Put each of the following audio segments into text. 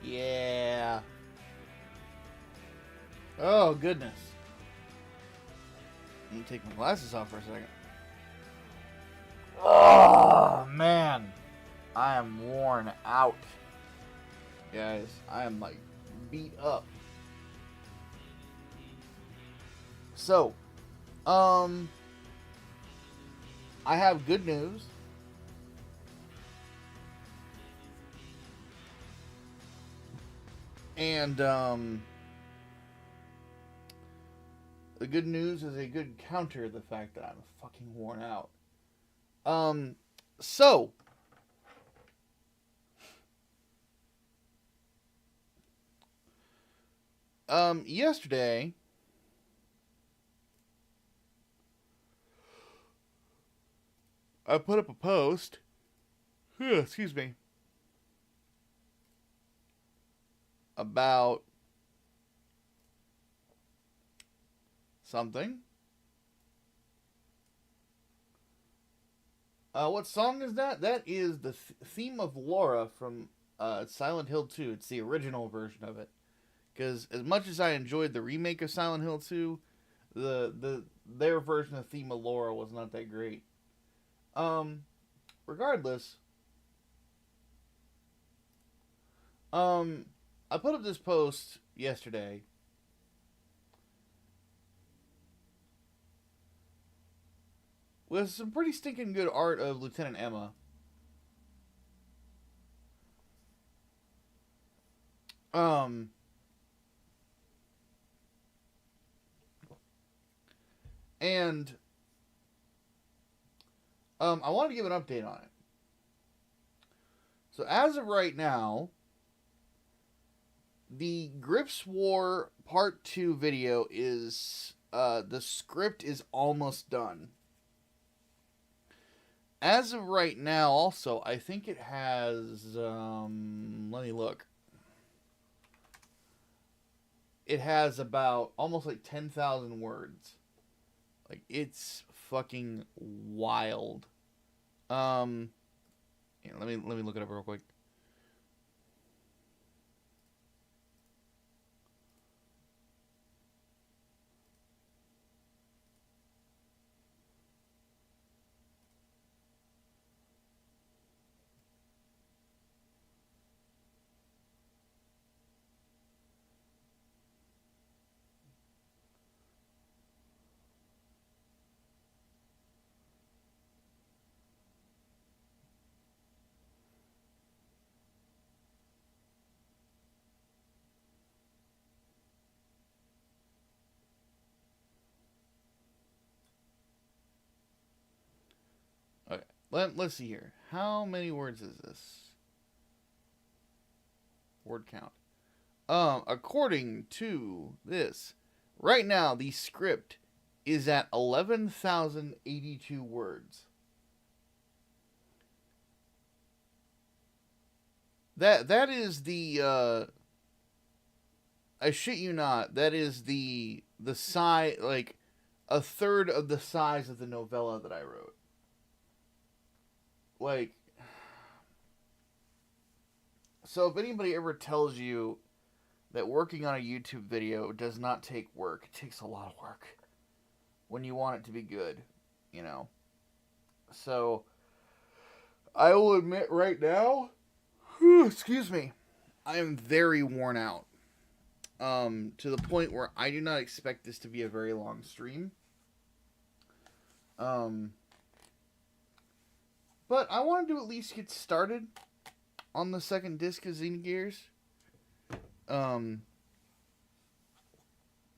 Yeah. Oh, goodness. Let me take my glasses off for a second. Oh, man. I am worn out. Guys, I am, like, beat up. So, I have good news. And, the good news is a good counter to the fact that I'm fucking worn out. So, yesterday, I put up a post, excuse me, about something. What song is that? That is the theme of Laura from Silent Hill 2. It's the original version of it. Because as much as I enjoyed the remake of Silent Hill 2, their version of theme of Laura was not that great. Regardless, I put up this post yesterday. With some pretty stinking good art of Lieutenant Emma. Um, and I want to give an update on it. So as of right now, the Grips War Part 2 video is, the script is almost done. As of right now, also, I think it has, let me look. It has about almost like 10,000 words. Like, it's fucking wild. Yeah, let me look it up real quick. Okay, let's see here. How many words is this? Word count. According to this, right now the script is at 11,082 words. That is the I shit you not, that is the size, like a third of the size of the novella that I wrote. Like, so if anybody ever tells you that working on a YouTube video does not take work, it takes a lot of work when you want it to be good, you know. So I will admit right now, excuse me, I am very worn out. To the point where I do not expect this to be a very long stream. But I wanted to at least get started on the second disc of Xenogears.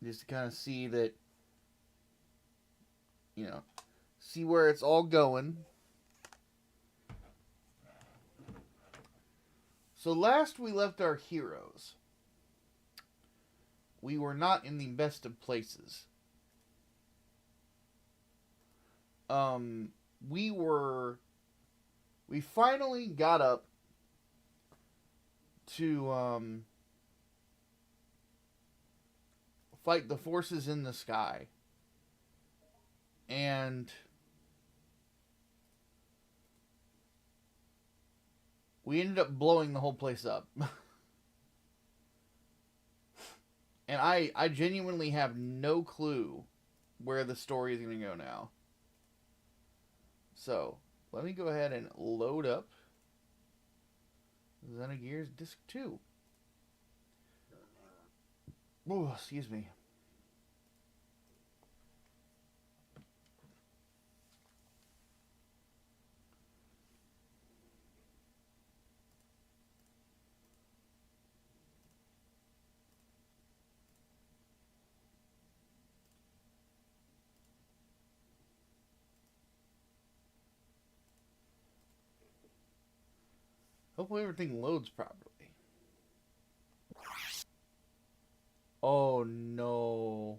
Just to kind of see that, you know, see where it's all going. So last we left our heroes, we were not in the best of places. We finally got up to, fight the forces in the sky. And we ended up blowing the whole place up. And I genuinely have no clue where the story is going to go now. So, let me go ahead and load up Xenogears Disc 2. Oh, excuse me. Hopefully everything loads properly. Oh no.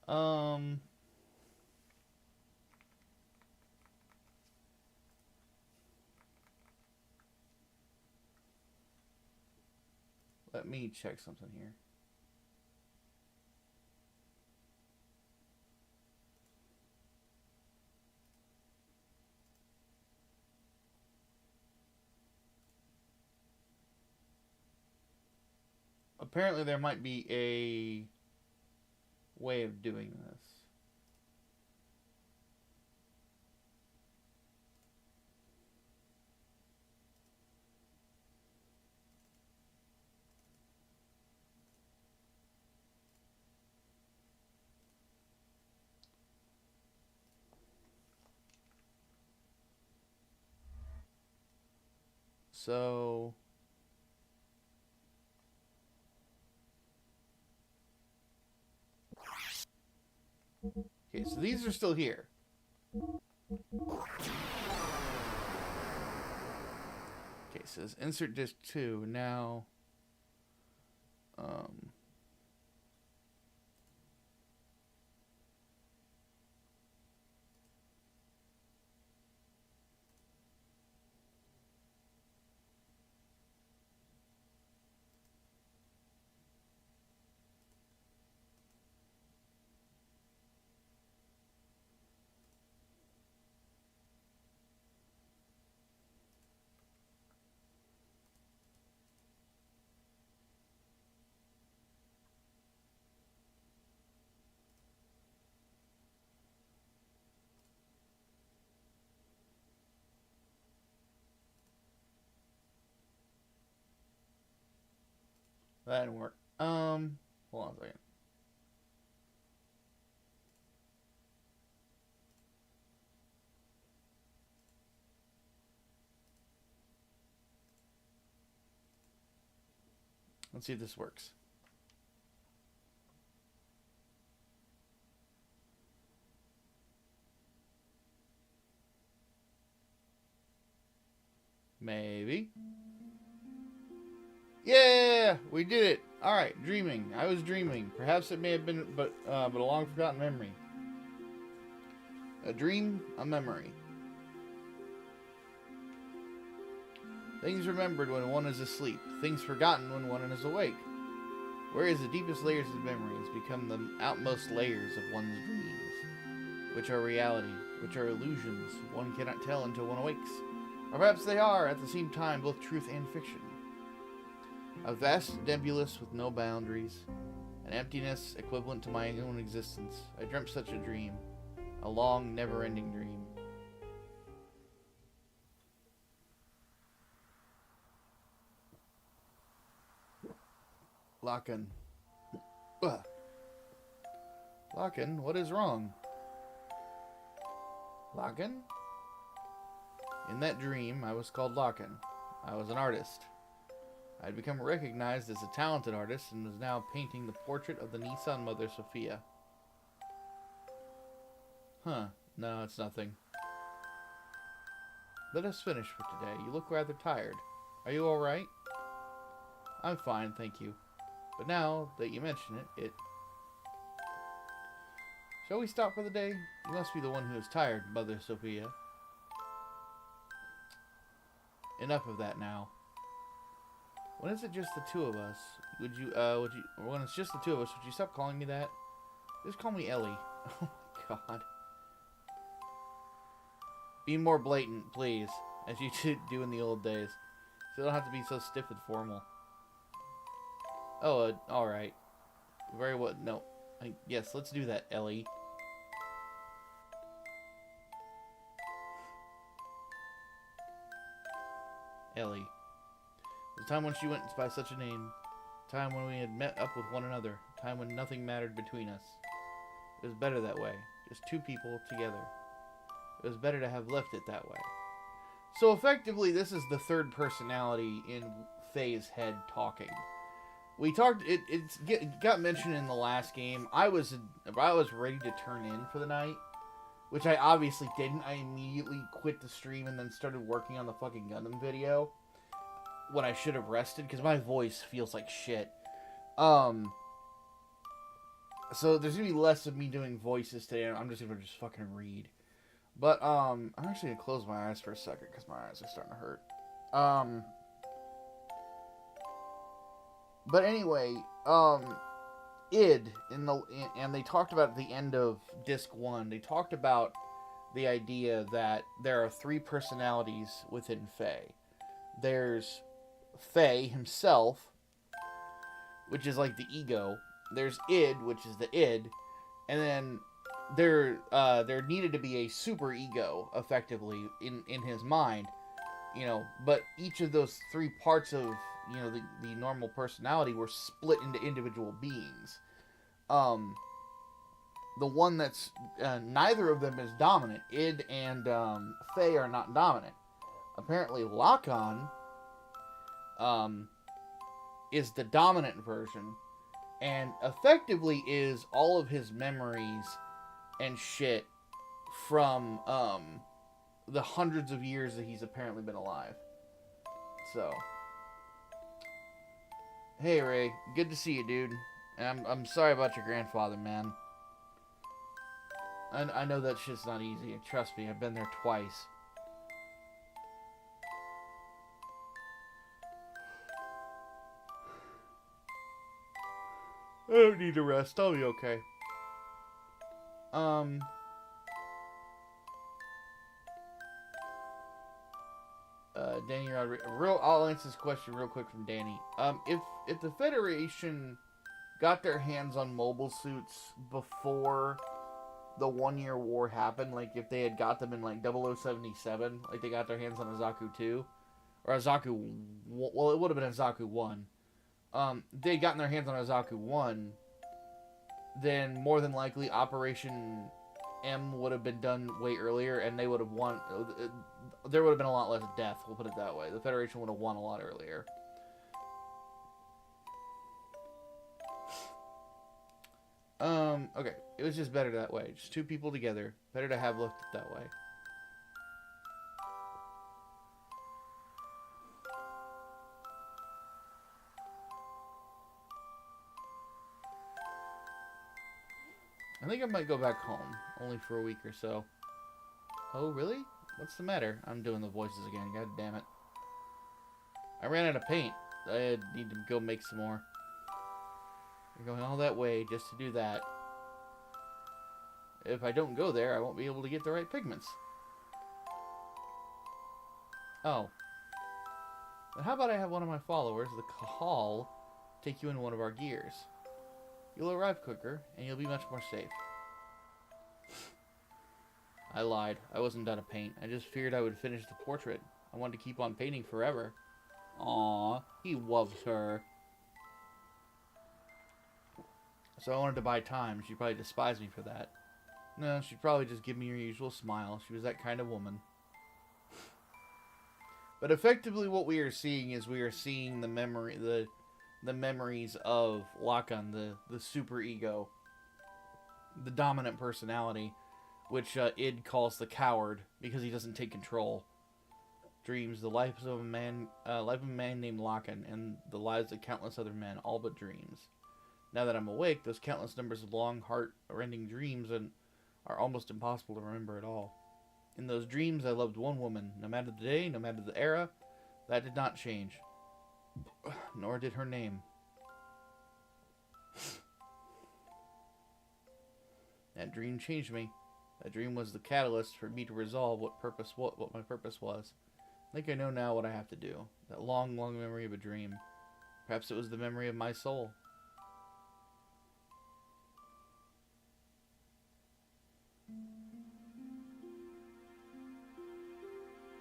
Um, Let me check something here. Apparently there might be a way of doing this. So, okay, so these are still here. Okay, it says insert disc 2. Now, um, that didn't work. Hold on a second. Let's see if this works. Maybe. Yeah, we did it. All right, dreaming. I was dreaming. Perhaps it may have been, but a long forgotten memory. A dream, a memory. Things remembered when one is asleep. Things forgotten when one is awake. Whereas the deepest layers of memories become the outmost layers of one's dreams, which are reality, which are illusions one cannot tell until one awakes. Or perhaps they are, at the same time, both truth and fiction. A vast nebulous with no boundaries, an emptiness equivalent to my own existence. I dreamt such a dream, a long, never-ending dream. Locken. Locken, what is wrong? Locken? In that dream, I was called Locken. I was an artist. I had become recognized as a talented artist and was now painting the portrait of the Nissan mother, Sophia. Huh. No, it's nothing. Let us finish for today. You look rather tired. Are you alright? I'm fine, thank you. But now that you mention it... Shall we stop for the day? You must be the one who is tired, Mother Sophia. Enough of that now. When is it just the two of us? When it's just the two of us, would you stop calling me that? Just call me Ellie. Oh my god. Be more blatant, please, as you do in the old days. So you don't have to be so stiff and formal. Oh, alright. Very well, no. Yes, let's do that, Ellie. Ellie. The time when she went by such a name. Time when we had met up with one another. Time when nothing mattered between us. It was better that way. Just two people together. It was better to have left it that way. So effectively, this is the third personality in Faye's head talking. We talked. It got mentioned in the last game. I was ready to turn in for the night, which I obviously didn't. I immediately quit the stream and then started working on the fucking Gundam video when I should have rested because my voice feels like shit. So there's gonna be less of me doing voices today. I'm just gonna fucking read. But I'm actually gonna close my eyes for a second because my eyes are starting to hurt. But anyway, id and they talked about at the end of Disc 1, they talked about the idea that there are three personalities within Faye. There's Faye himself, which is like the ego. There's id, which is the id, and then there needed to be a super ego, effectively, in his mind, but each of those three parts of the normal personality were split into individual beings. The one that's neither of them is dominant. Id and Faye are not dominant. Apparently Lacan is the dominant version and effectively is all of his memories and shit from the hundreds of years that he's apparently been alive. So, hey Ray, good to see you, dude. And I'm sorry about your grandfather, man. I know that shit's not easy. Trust me, I've been there twice. I don't need to rest. I'll be okay. Danny Rodriguez. I'll answer this question real quick from Danny. If the Federation got their hands on mobile suits before the 1 year war happened, like if they had got them in like 0077, like they got their hands on Azaku 2, or Azaku, well, it would have been Azaku 1. They had gotten their hands on Azaku 1, then more than likely Operation M would have been done way earlier, and they would have won. There would have been a lot less death, we'll put it that way. The Federation would have won a lot earlier. Okay. It was just better that way. Just two people together. Better to have left it that way. I think I might go back home, only for a week or so. Oh, really? What's the matter? I'm doing the voices again, god damn it. I ran out of paint. I need to go make some more. We're going all that way just to do that. If I don't go there, I won't be able to get the right pigments. Oh. Then how about I have one of my followers, the Kahal, take you in one of our gears? You'll arrive quicker, and you'll be much more safe. I lied. I wasn't done to paint. I just feared I would finish the portrait. I wanted to keep on painting forever. Aww, he loves her. So I wanted to buy time. She'd probably despise me for that. No, she'd probably just give me her usual smile. She was that kind of woman. But effectively what we are seeing is we are seeing the memories of Lacan, the super ego, the dominant personality, which Id calls the coward because he doesn't take control. Dreams, the life of a man named Lacan, and the lives of countless other men, all but dreams. Now that I'm awake, those countless numbers of long, heart-rending dreams are almost impossible to remember at all. In those dreams, I loved one woman, no matter the day, no matter the era. That did not change. Nor did her name. That dream changed me. That dream was the catalyst for me to resolve what my purpose was. I think I know now what I have to do. That long, long memory of a dream. Perhaps it was the memory of my soul.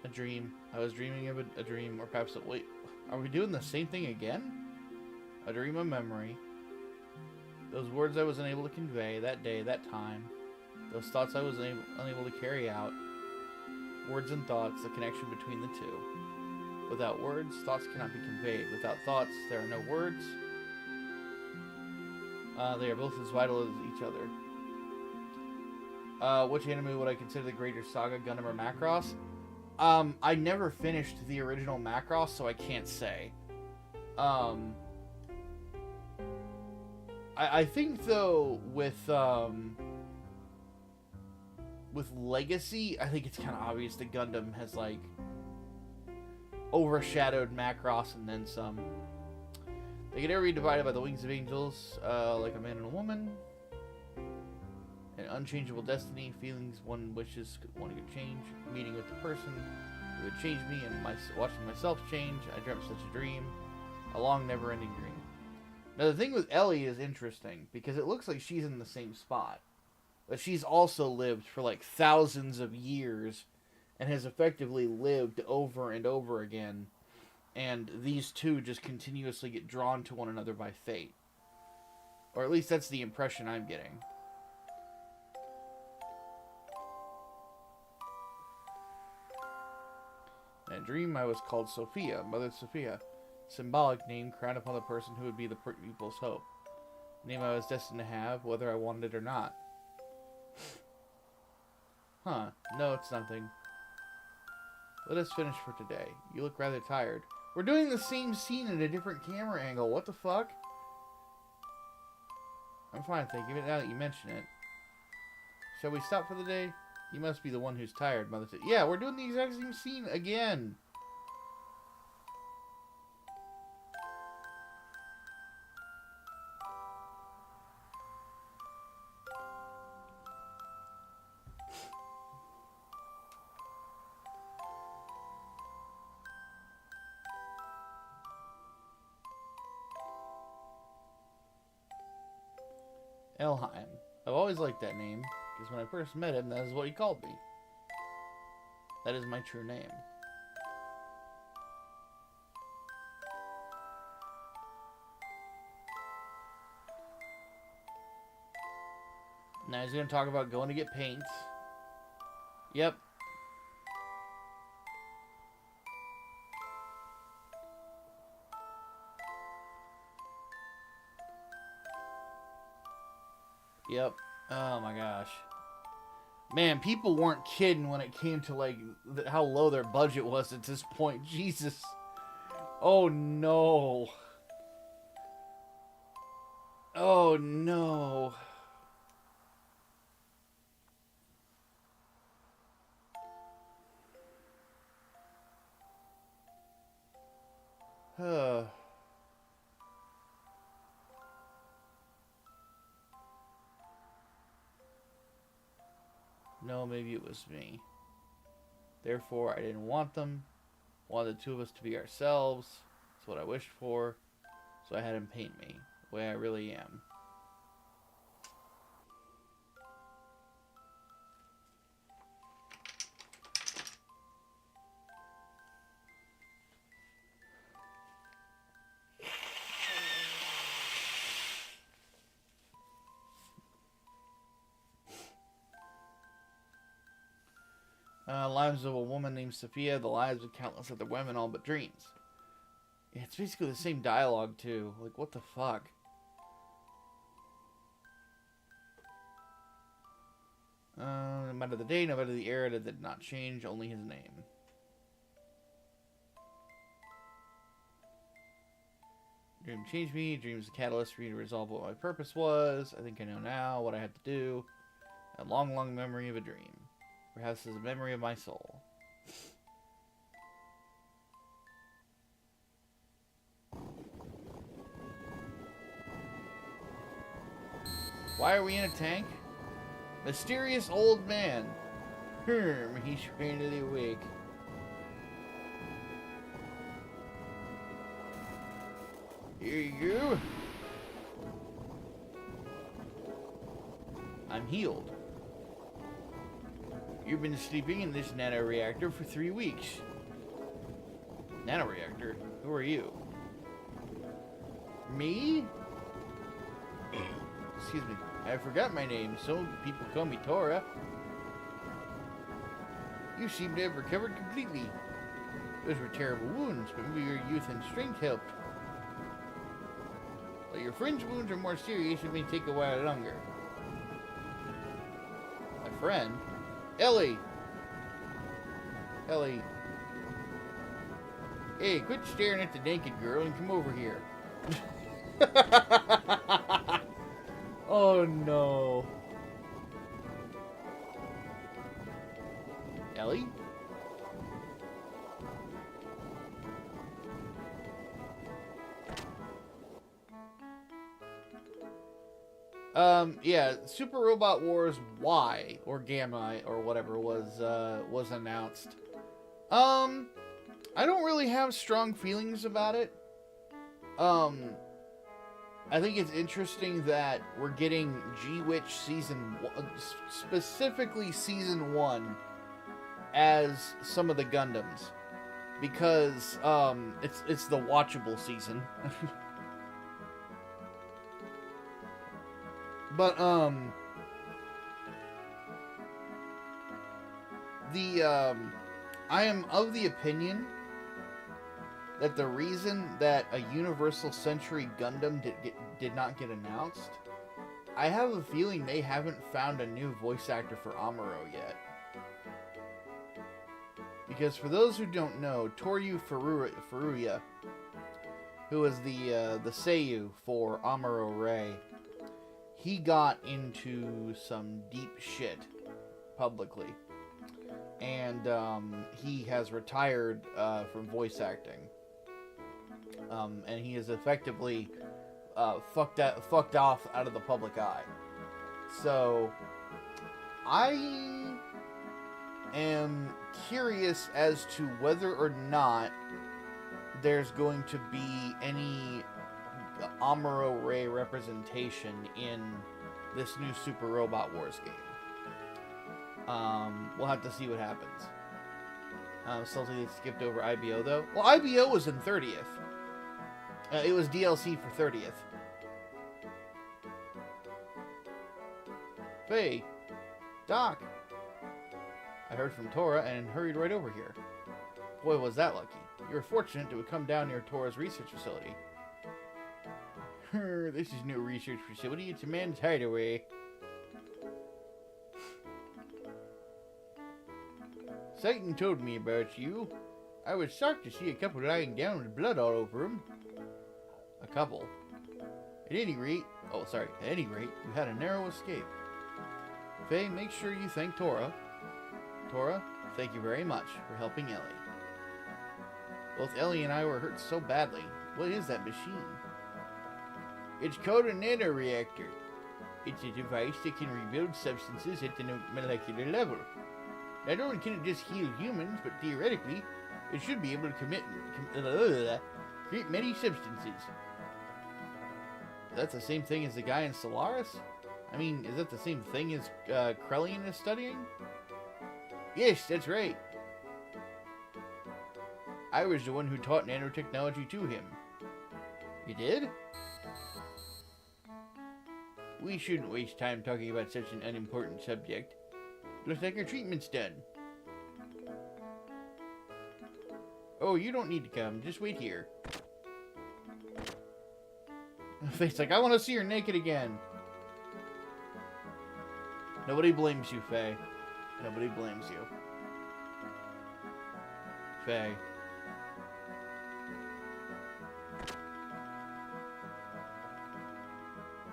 A dream. I was dreaming of a dream, or perhaps wait, are we doing the same thing again? A dream of memory. Those words I was unable to convey, that day, that time. Those thoughts I was unable to carry out. Words and thoughts, the connection between the two. Without words, thoughts cannot be conveyed. Without thoughts, there are no words. They are both as vital as each other. Which anime would I consider the greater saga, Gundam or Macross? I never finished the original Macross, so I can't say. I think, though, with Legacy, I think it's kind of obvious that Gundam has, like, overshadowed Macross and then some. They can never be divided by the wings of angels, like a man and a woman. An unchangeable destiny, feelings one wishes wanting to change, meeting with the person who would change me, and watching myself change. I dreamt such a dream, a long, never-ending dream. Now the thing with Ellie is interesting because it looks like she's in the same spot, but she's also lived for like thousands of years, and has effectively lived over and over again. And these two just continuously get drawn to one another by fate, or at least that's the impression I'm getting. In a dream, I was called Sophia, Mother Sophia, symbolic name crowned upon the person who would be the people's hope. Name I was destined to have, whether I wanted it or not. Huh, no, it's nothing. Let us finish for today. You look rather tired. We're doing the same scene in a different camera angle. What the fuck? I'm fine thinking of it now that you mention it. Shall we stop for the day? You must be the one who's tired, Mother said. Yeah, we're doing the exact same scene again. Elheim. I've always liked that name, because when I first met him, that is what he called me. That is my true name. Now he's going to talk about going to get paint. Yep. Yep. Oh my gosh. Man, people weren't kidding when it came to, like, how low their budget was at this point. Jesus. Oh no. Oh no. No, maybe it was me. Therefore, I didn't want them. Wanted the two of us to be ourselves. That's what I wished for. So I had him paint me the way I really am. Lives of a woman named Sophia, the lives of countless other women, all but dreams. Yeah, it's basically the same dialogue, too. Like, what the fuck? No matter the day, no matter the era, that did not change, only his name. Dream changed me. Dream is a catalyst for me to resolve what my purpose was. I think I know now what I had to do. A long, long memory of a dream. Perhaps it's a memory of my soul. Why are we in a tank? Mysterious old man. He's finally awake. Here you go. I'm healed. You've been sleeping in this nanoreactor for 3 weeks. Nanoreactor? Who are you? Me? Excuse me. I forgot my name, so people call me Tora. You seem to have recovered completely. Those were terrible wounds, but maybe your youth and strength helped. But your friend's wounds are more serious and may take a while longer. My friend? Ellie! Ellie. Hey, quit staring at the naked girl and come over here. Oh no. Ellie? Yeah, Super Robot Wars Y, or Gamma, or whatever was announced. I don't really have strong feelings about it. I think it's interesting that we're getting G-Witch Season 1, specifically Season 1, as some of the Gundams. Because, it's the watchable season. But, I am of the opinion that the reason that a Universal Century Gundam did not get announced, I have a feeling they haven't found a new voice actor for Amuro yet. Because for those who don't know, Toru Furuya, who is the seiyuu for Amuro Ray, he got into some deep shit publicly. And he has retired from voice acting. And he is effectively fucked off out of the public eye. So, I am curious as to whether or not there's going to be any Amuro Ray representation in this new Super Robot Wars game. We'll have to see what happens. Salty they skipped over IBO though. Well, IBO was in 30th. It was DLC for 30th. Hey, Doc. I heard from Tora and hurried right over here. Boy, was that lucky. You were fortunate to have come down near Tora's research facility. This is no research facility, it's a man's hideaway. Satan told me about you. I was shocked to see a couple lying down with blood all over them. A couple? At any rate, you had a narrow escape. Faye, make sure you thank Tora. Tora, thank you very much for helping Ellie. Both Ellie and I were hurt so badly. What is that machine? It's called a nanoreactor. It's a device that can rebuild substances at the molecular level. Not only can it just heal humans, but theoretically, it should be able to create many substances. That's the same thing as the guy in Solaris? I mean, is that the same thing as Krellian is studying? Yes, that's right. I was the one who taught nanotechnology to him. You did? We shouldn't waste time talking about such an unimportant subject. Looks like our treatment's done. Oh, you don't need to come. Just wait here. Faye's like, I want to see her naked again. Nobody blames you, Faye. Nobody blames you. Faye.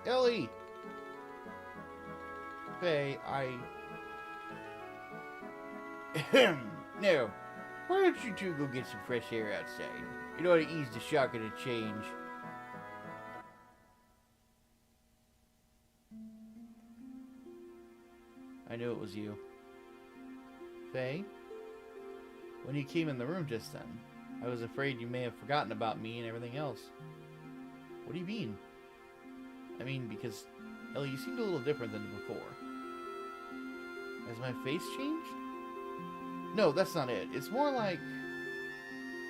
Ellie! Faye, No. Why don't you two go get some fresh air outside? It ought to ease the shock of the change. I knew it was you. Faye? When you came in the room just then, I was afraid you may have forgotten about me and everything else. What do you mean? I mean, because, Ellie, you seemed a little different than before. Has my face changed? No, that's not it. It's more like,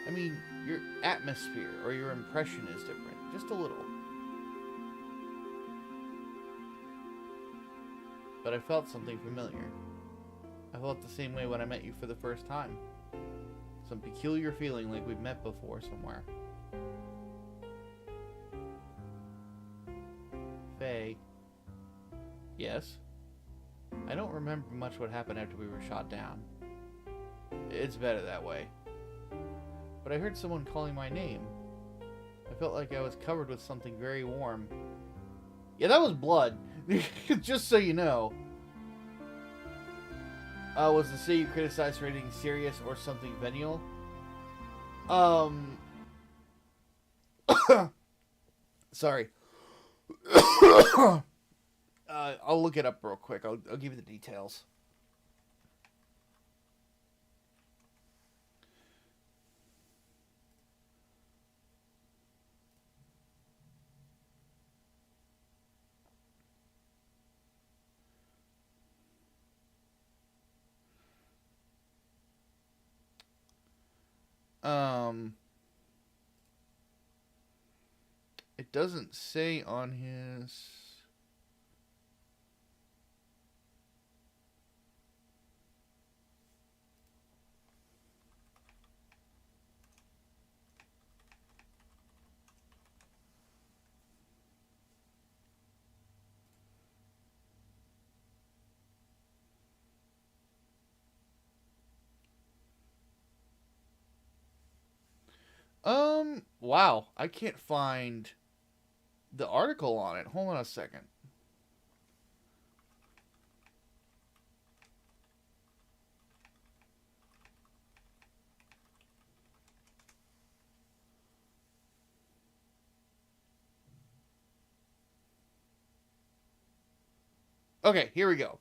I mean, your atmosphere or your impression is different. Just a little. But I felt something familiar. I felt the same way when I met you for the first time. Some peculiar feeling like we've met before somewhere. Faye. Yes? I don't remember much what happened after we were shot down. It's better that way. But I heard someone calling my name. I felt like I was covered with something very warm. Yeah, that was blood. Just so you know. Was to say you criticized for anything serious or something venial? Sorry. I'll look it up real quick. I'll give you the details. It doesn't say on his... Wow, I can't find the article on it. Hold on a second. Okay, here we go.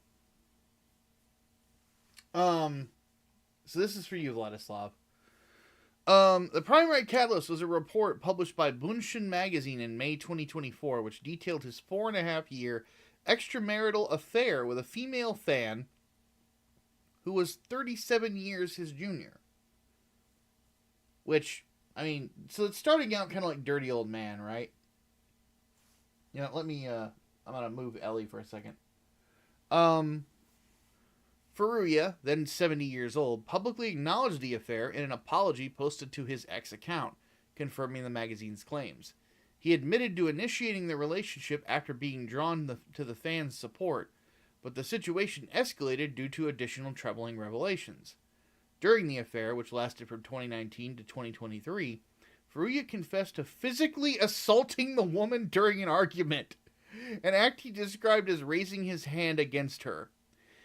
So this is for you, Vladislav. The primary catalyst was a report published by Bunchen magazine in May 2024, which detailed his 4.5-year extramarital affair with a female fan who was 37 years his junior. Which, I mean, so it's starting out kind of like Dirty Old Man, right? You know, let me, I'm gonna move Ellie for a second. Furuya, then 70 years old, publicly acknowledged the affair in an apology posted to his ex account, confirming the magazine's claims. He admitted to initiating the relationship after being drawn to the fans' support, but the situation escalated due to additional troubling revelations. During the affair, which lasted from 2019 to 2023, Furuya confessed to physically assaulting the woman during an argument, an act he described as raising his hand against her.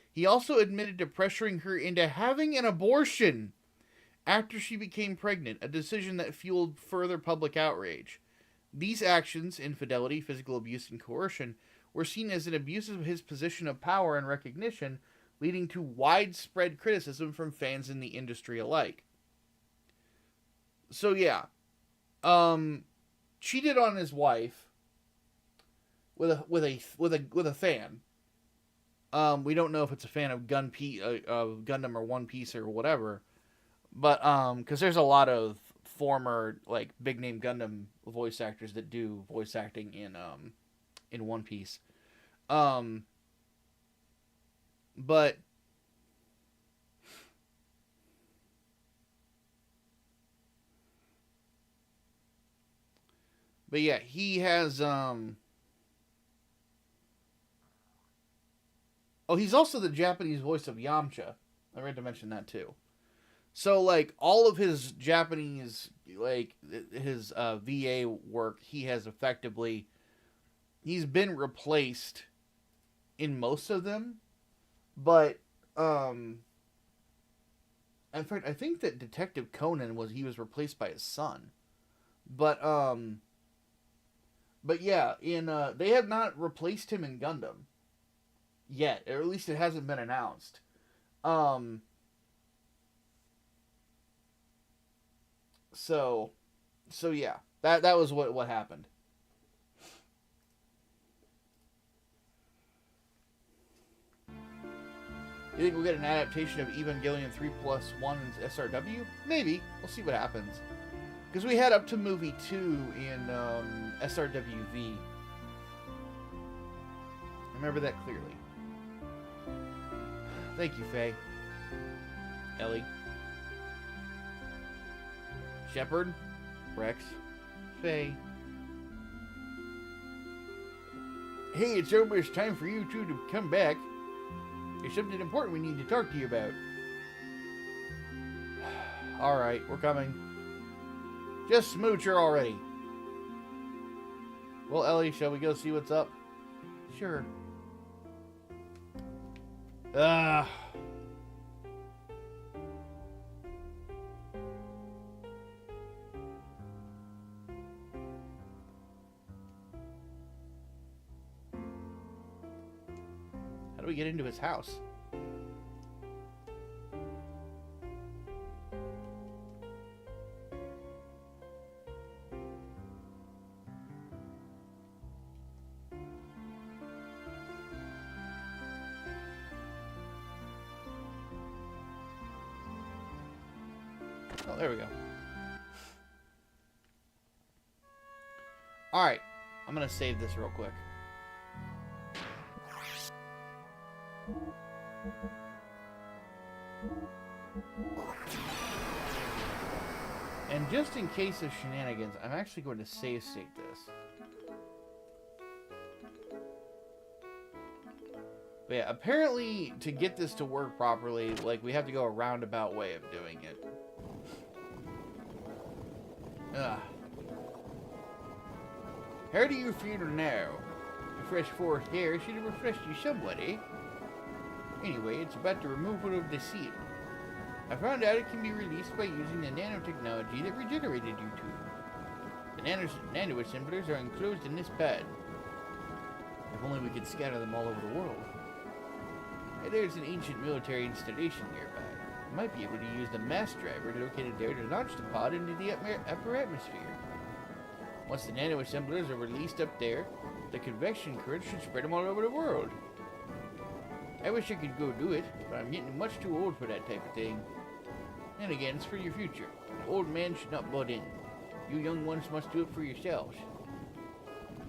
He also admitted to pressuring her into having an abortion after she became pregnant, a decision that fueled further public outrage. These actions, infidelity, physical abuse, and coercion, were seen as an abuse of his position of power and recognition, leading to widespread criticism from fans in the industry alike. So yeah, cheated on his wife with a fan. We don't know if it's a fan of Gundam or One Piece or whatever, but because there's a lot of former like big name Gundam voice actors that do voice acting in One Piece, but yeah, he has oh, he's also the Japanese voice of Yamcha. I meant to mention that too. So, like, all of his Japanese, like, his VA work, he has effectively, he's been replaced in most of them. But, in fact, I think that Detective Conan he was replaced by his son. But yeah, they have not replaced him in Gundam yet, or at least it hasn't been announced. So yeah, that was what happened. You think we'll get an adaptation of Evangelion 3+1 SRW? Maybe. We'll see what happens. Because we had up to movie 2 in SRWV. I remember that clearly. Thank you, Faye. Ellie. Shepard. Rex. Faye. Hey, it's almost time for you two to come back. There's something important we need to talk to you about. Alright, we're coming. Just smooch her already. Well, Ellie, shall we go see what's up? Sure. How do we get into his house? Oh, there we go. Alright, I'm gonna save this real quick. And just in case of shenanigans, I'm actually going to save state this. But yeah, apparently to get this to work properly, like, we have to go a roundabout way of doing it. Ugh. How do you feel now? The fresh forest air should have refreshed you somewhat, eh? Anyway, it's about the removal of the seal. I found out it can be released by using the nanotechnology that regenerated you two. The nanoassemblers are enclosed in this pad. If only we could scatter them all over the world. And there's an ancient military installation nearby. We might be able to use the mass driver located there to launch the pod into the upper atmosphere. Once the nanoassemblers are released up there, the convection current should spread them all over the world. I wish I could go do it, but I'm getting much too old for that type of thing. And again, it's for your future. An old man should not butt in. You young ones must do it for yourselves.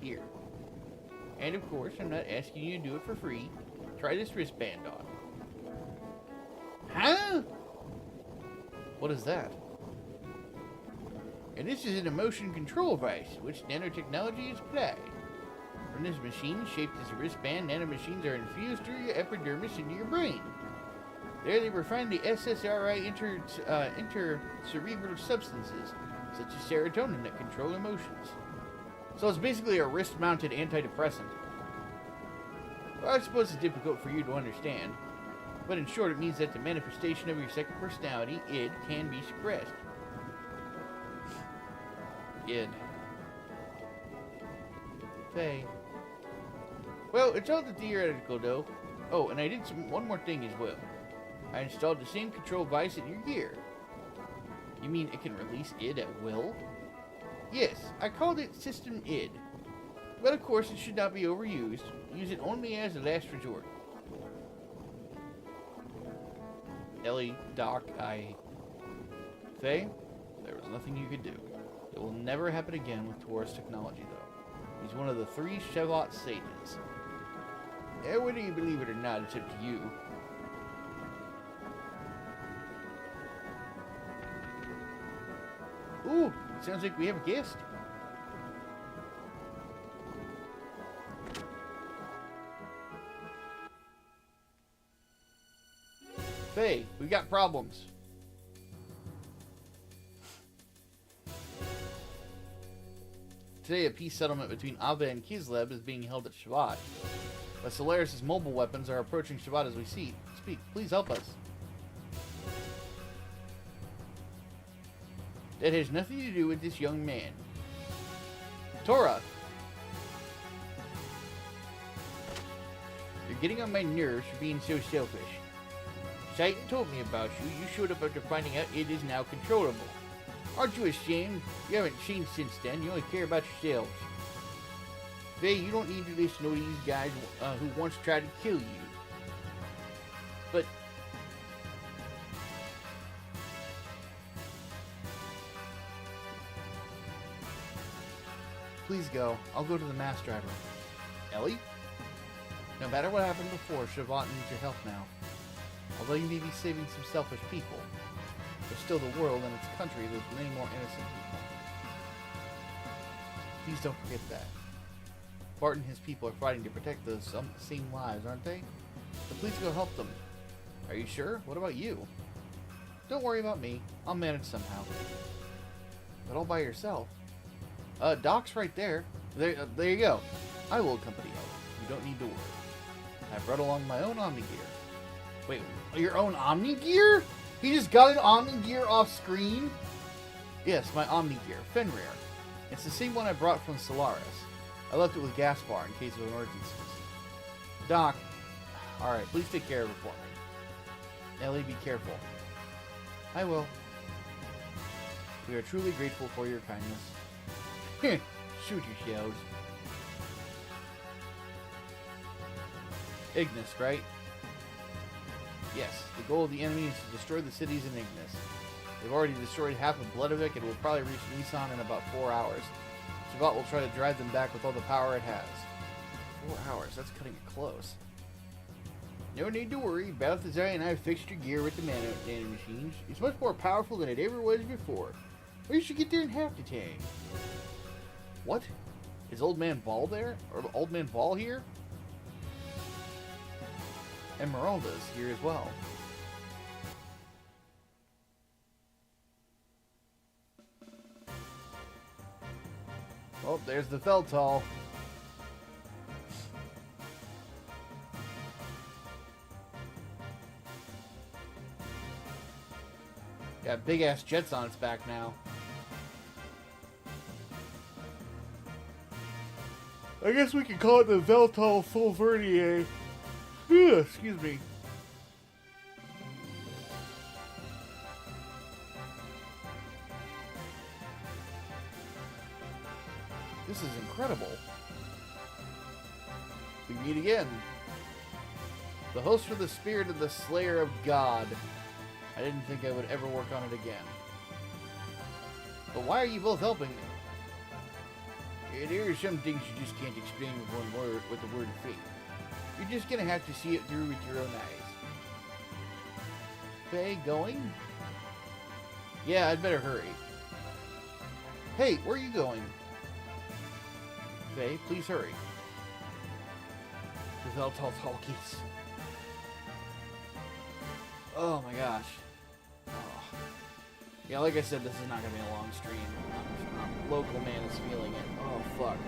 Here. And of course, I'm not asking you to do it for free. Try this wristband on. Huh? What is that? And this is an emotion control device, which nanotechnology is applied. From this machine, shaped as a wristband, nanomachines are infused through your epidermis into your brain. There they refine the SSRI intercerebral substances, such as serotonin, that control emotions. So it's basically a wrist-mounted antidepressant. Well, I suppose it's difficult for you to understand, but in short it means that the manifestation of your second personality, id, can be suppressed. Id. Faye. Well, it's all the theoretical, though. Oh, and I did one more thing as well. I installed the same control device in your gear. You mean it can release id at will? Yes, I called it System id. But of course, it should not be overused. Use it only as a last resort. Ellie, Doc, Faye, there was nothing you could do. It will never happen again with Taurus technology, though. He's one of the 3 Shevat sages. Whether you believe it or not, it's up to you. Ooh, sounds like we have a guest. Faye, we got problems. Today, a peace settlement between Ava and Kislev is being held at Shevat. But Solaris' mobile weapons are approaching Shevat as we speak. Please help us. That has nothing to do with this young man. Tora! You're getting on my nerves for being so selfish. Titan told me about you. You showed up after finding out it is now controllable. Aren't you ashamed? You haven't changed since then. You only care about yourselves. Faye, you don't need to listen to these guys who once tried to kill you. But... please go. I'll go to the mass driver. Ellie? No matter what happened before, Shevat needs your help now. Although you may be saving some selfish people, there's still the world and its country with many more innocent people. Please don't forget that. Bart and his people are fighting to protect those same lives, aren't they? So please go help them. Are you sure? What about you? Don't worry about me. I'll manage somehow. But all by yourself. Doc's right there. There you go. I will accompany you. You don't need to worry. I brought along my own Omni gear. Wait, your own Omni gear? He just got an Omni gear off screen? Yes, my Omni gear, Fenrir. It's the same one I brought from Solaris. I left it with Gaspar in case of emergencies. Doc, alright, please take care of it for me. Ellie, be careful. I will. We are truly grateful for your kindness. Shoot yourselves. Ignis, right? Yes, the goal of the enemy is to destroy the cities in Ignis. They've already destroyed half of Bledovik and will probably reach Nisan in about 4 hours. Shevat will try to drive them back with all the power it has. 4 hours, that's cutting it close. No need to worry, Balthazar and I fixed your gear with the nanomachines. It's much more powerful than it ever was before. Or you should get there in half the time. What? Is Old Man Ball there? Or Old Man Ball here? Esmeralda's here as well. Oh, there's the Feltall. Got big ass jets on its back now. I guess we can call it the Veltal Fulvernier. Excuse me. This is incredible. We meet again. The host for the spirit of the Slayer of God. I didn't think I would ever work on it again. But why are you both helping me? There are some things you just can't explain with one word, with the word faith. You're just gonna have to see it through with your own eyes. Faye, going? Yeah, I'd better hurry. Hey, where are you going? Faye, please hurry. Without talkies. Oh my gosh. Oh. Yeah, like I said, this is not gonna be a long stream. Local man is feeling it. Oh fuck.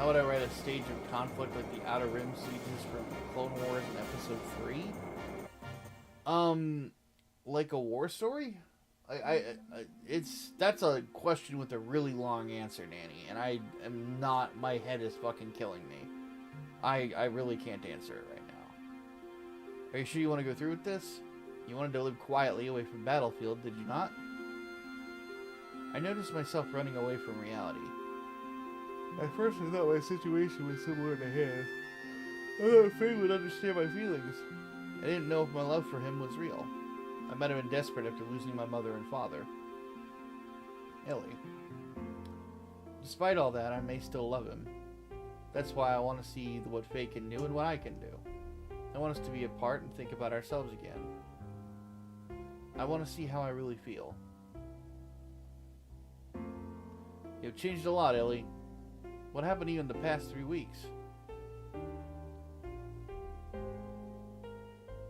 How would I write a stage of conflict like the Outer Rim sieges from Clone Wars in Episode 3? Like a war story? That's a question with a really long answer, Nanny, and I am not, my head is fucking killing me. I really can't answer it right now. Are you sure you want to go through with this? You wanted to live quietly away from Battlefield, did you not? I noticed myself running away from reality. At first I thought my situation was similar to his. I thought Faye would understand my feelings. I didn't know if my love for him was real. I might have been desperate after losing my mother and father. Ellie. Despite all that, I may still love him. That's why I want to see what Faye can do and what I can do. I want us to be apart and think about ourselves again. I want to see how I really feel. You've changed a lot, Ellie. What happened to you in the past 3 weeks?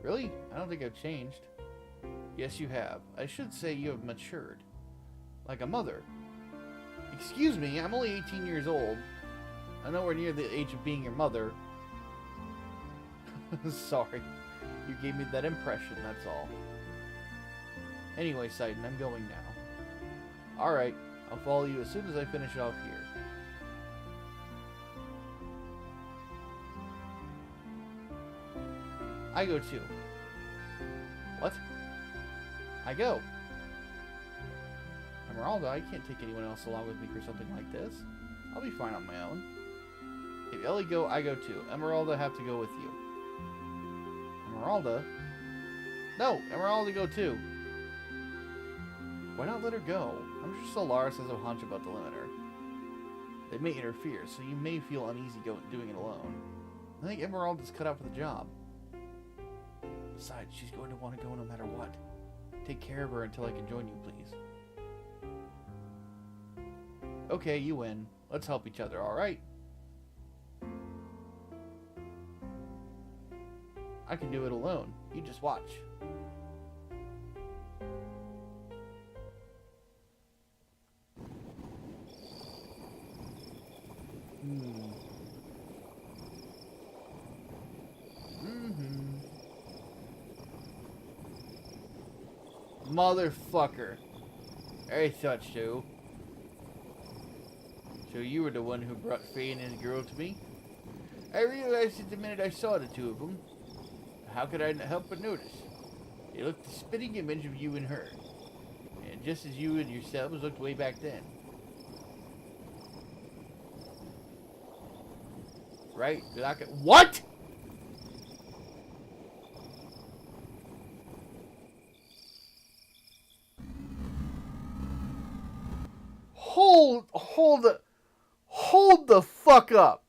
Really? I don't think I've changed. Yes, you have. I should say you have matured. Like a mother. Excuse me, I'm only 18 years old. I'm nowhere near the age of being your mother. Sorry. You gave me that impression, that's all. Anyway, Sidon, I'm going now. Alright, I'll follow you as soon as I finish off here. I go too. What? I go. Esmeralda, I can't take anyone else along with me for something like this. I'll be fine on my own. If Ellie go, I go too. Esmeralda have to go with you. Esmeralda? No, Esmeralda go too. Why not let her go? I'm sure Solaris has a hunch about the limiter. They may interfere, so you may feel uneasy doing it alone. I think Esmeralda's cut out for the job. Besides, she's going to want to go no matter what. Take care of her until I can join you, please. Okay, you win. Let's help each other, alright? I can do it alone. You just watch. Motherfucker. I thought so. So you were the one who brought Faye and his girl to me? I realized it the minute I saw the two of them. How could I help but notice? They looked the spitting image of you and her. And just as you and yourselves looked way back then. Right? What?! Hold the fuck up.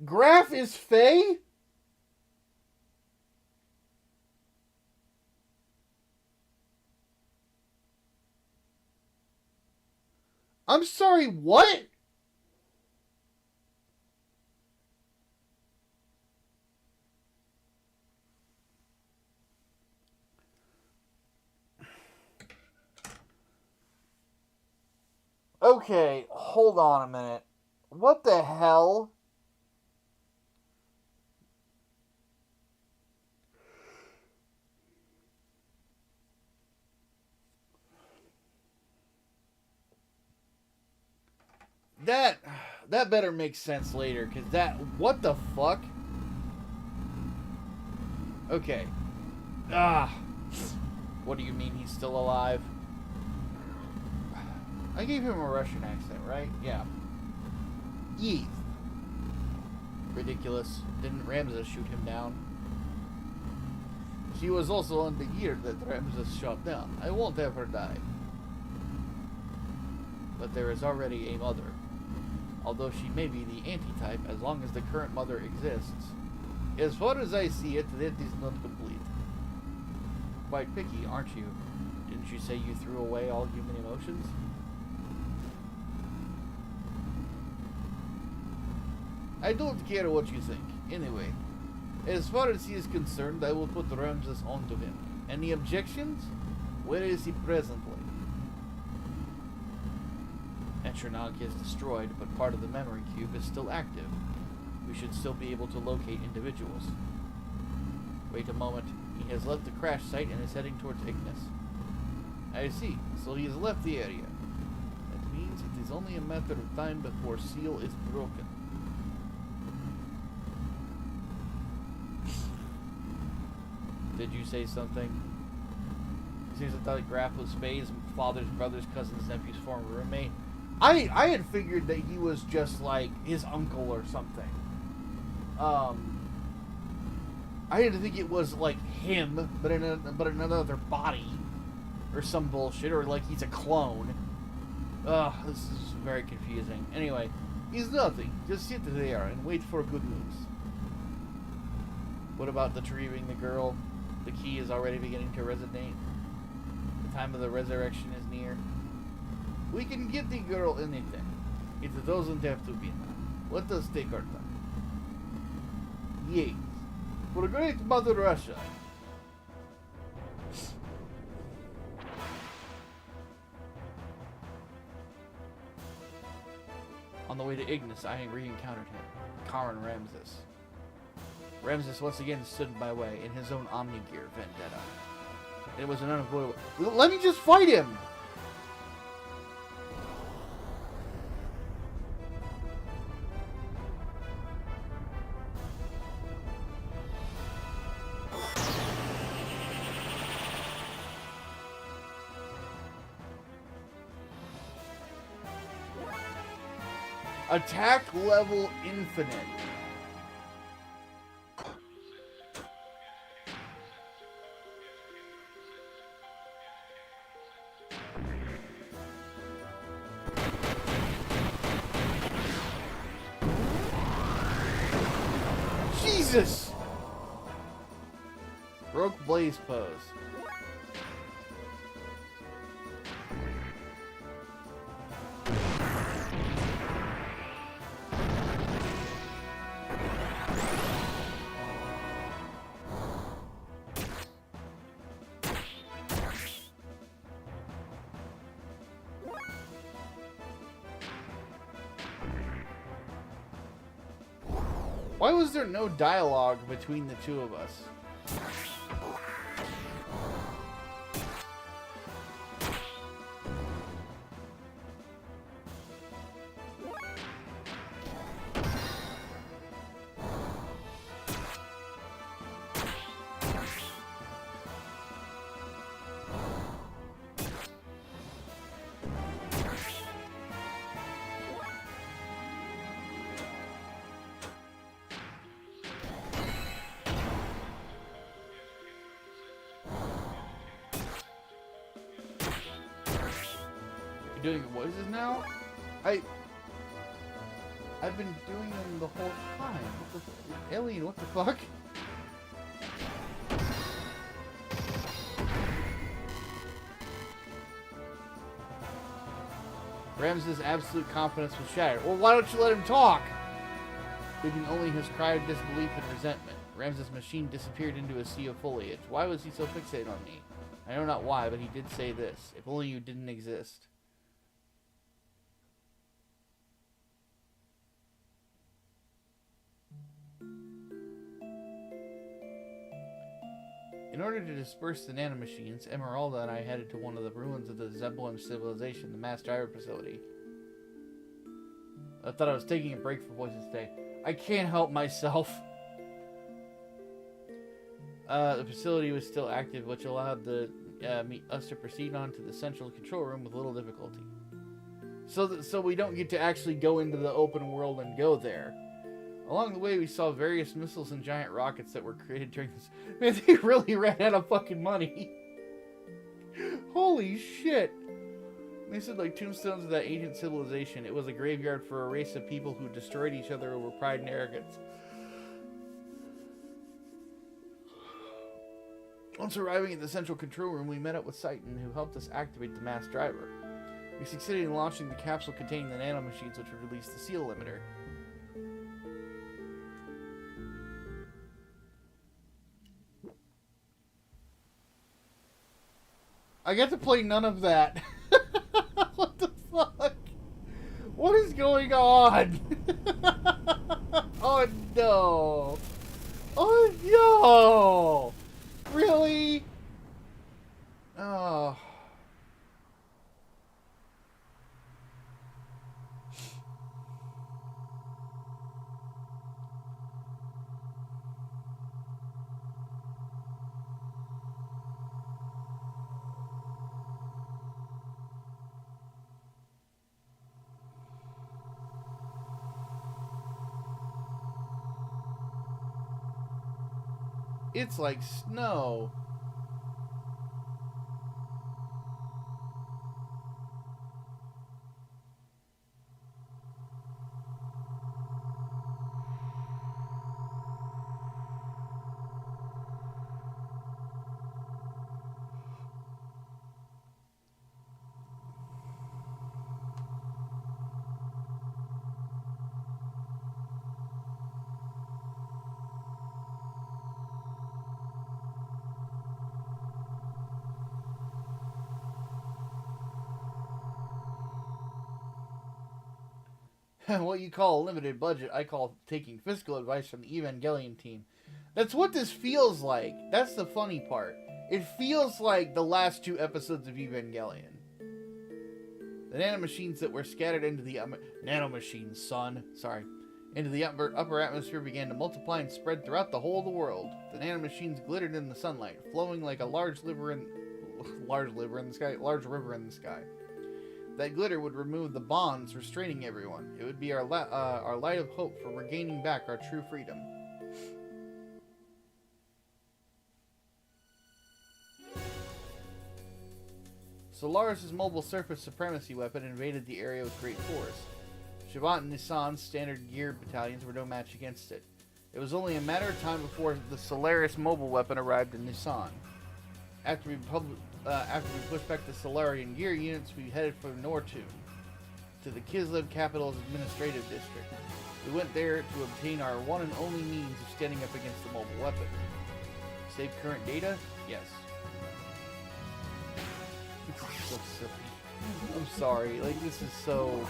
Graf is Faye? I'm sorry, what? Okay, hold on a minute. What the hell? That better make sense later, because what the fuck? Okay. What do you mean he's still alive? I gave him a Russian accent, right? Yeah. Eve. Ridiculous. Didn't Ramsus shoot him down? She was also on the year that Ramsus shot down. I won't have her die. But there is already a mother. Although she may be the anti-type as long as the current mother exists. As far as I see it, that is not complete. Quite picky, aren't you? Didn't you say you threw away all human emotions? I don't care what you think. Anyway, as far as he is concerned, I will put Ramsus onto him. Any objections? Where is he presently? Etronog is destroyed, but part of the memory cube is still active. We should still be able to locate individuals. Wait a moment. He has left the crash site and is heading towards Ignis. I see. So he has left the area. That means it is only a matter of time before Seal is broken. Did you say something? It seems like Graf was Faye's father's brother's cousin's nephew's former roommate. I had figured that he was just like his uncle or something. I had to think it was like him, but in another body, or some bullshit, or like he's a clone. Ugh, this is very confusing. Anyway, he's nothing. Just sit there and wait for good news. What about the retrieving the girl? The key is already beginning to resonate. The time of the resurrection is near. We can get the girl anything. It doesn't have to be now. Let us take our time. Yes. For great Mother Russia. On the way to Ignis, I re-encountered him, Confronting Ramsus. Ramsus once again stood in my way in his own Omni-Gear vendetta. It was an unavoidable... Let me just fight him! Attack level infinite. Jesus! Broke Blaze pose. Why was there no dialogue between the two of us? Doing voices now? I've been doing them the whole time. Alien, what the fuck? Ramses' absolute confidence was shattered. Well, why don't you let him talk? Leaving only his cry of disbelief and resentment. Ramses' machine disappeared into a sea of foliage. Why was he so fixated on me? I know not why, but he did say this. If only you didn't exist. In order to disperse the nanomachines, Emeralda and I headed to one of the ruins of the Zebulon civilization, the mass driver facility. I thought I was taking a break for voices today. I can't help myself. The facility was still active, which allowed us to proceed on to the central control room with little difficulty. So we don't get to actually go into the open world and go there. Along the way, we saw various missiles and giant rockets that were created during this... Man, they really ran out of fucking money. Holy shit. They said, like, tombstones of that ancient civilization. It was a graveyard for a race of people who destroyed each other over pride and arrogance. Once arriving at the central control room, we met up with Soilent, who helped us activate the mass driver. We succeeded in launching the capsule containing the nanomachines, which would release the seal limiter. I get to play none of that. What the fuck? What is going on? Oh no. Oh no. Really? Oh. It's like snow. What you call a limited budget, I call taking fiscal advice from the Evangelion team. That's what this feels like. That's the funny part. It feels like the last 2 episodes of Evangelion. The nanomachines that were scattered into the nanomachines, son. Sorry. Into the upper atmosphere began to multiply and spread throughout the whole of the world. The nanomachines glittered in the sunlight, flowing like a large river in the sky. That glitter would remove the bonds restraining everyone. It would be our light of hope for regaining back our true freedom. Solaris' mobile surface supremacy weapon invaded the area with great force. Shabbat and Nissan's standard geared battalions were no match against it. It was only a matter of time before the Solaris mobile weapon arrived in Nissan. After we pushed back the Solarian gear units, we headed for Nortune, to the Kislev capital's administrative district. We went there to obtain our one and only means of standing up against the mobile weapon. Save current data? Yes. This is so silly. I'm sorry, like this is so...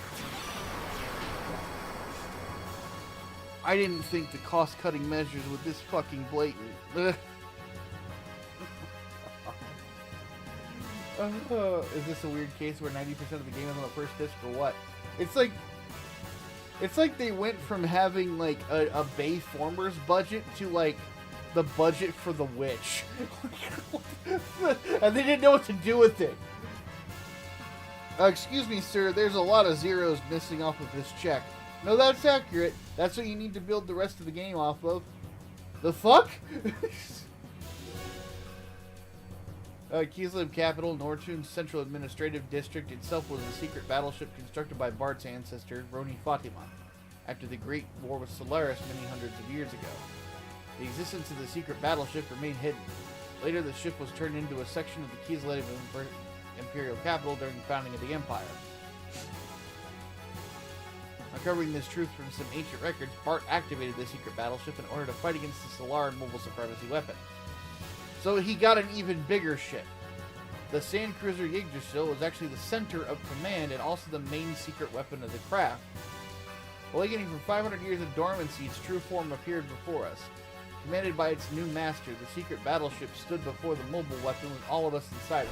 I didn't think the cost-cutting measures were this fucking blatant. Is this a weird case where 90% of the game is on the first disc or what? It's like they went from having like a Bay Formers budget to like the budget for The Witch. And they didn't know what to do with it. Excuse me, sir, there's a lot of zeros missing off of this check. No, that's accurate. That's what you need to build the rest of the game off of. The fuck? Kislev capital, Nortune's central administrative district itself was a secret battleship constructed by Bart's ancestor, Roni Fatima, after the Great War with Solaris many hundreds of years ago. The existence of the secret battleship remained hidden. Later, the ship was turned into a section of the Kislev imperial capital during the founding of the Empire. Uncovering this truth from some ancient records, Bart activated the secret battleship in order to fight against the Solar mobile supremacy weapon. So he got an even bigger ship. The Sand Cruiser Yggdrasil was actually the center of command and also the main secret weapon of the craft. Awakening from 500 years of dormancy, its true form appeared before us. Commanded by its new master, the secret battleship stood before the mobile weapon with all of us inside of it.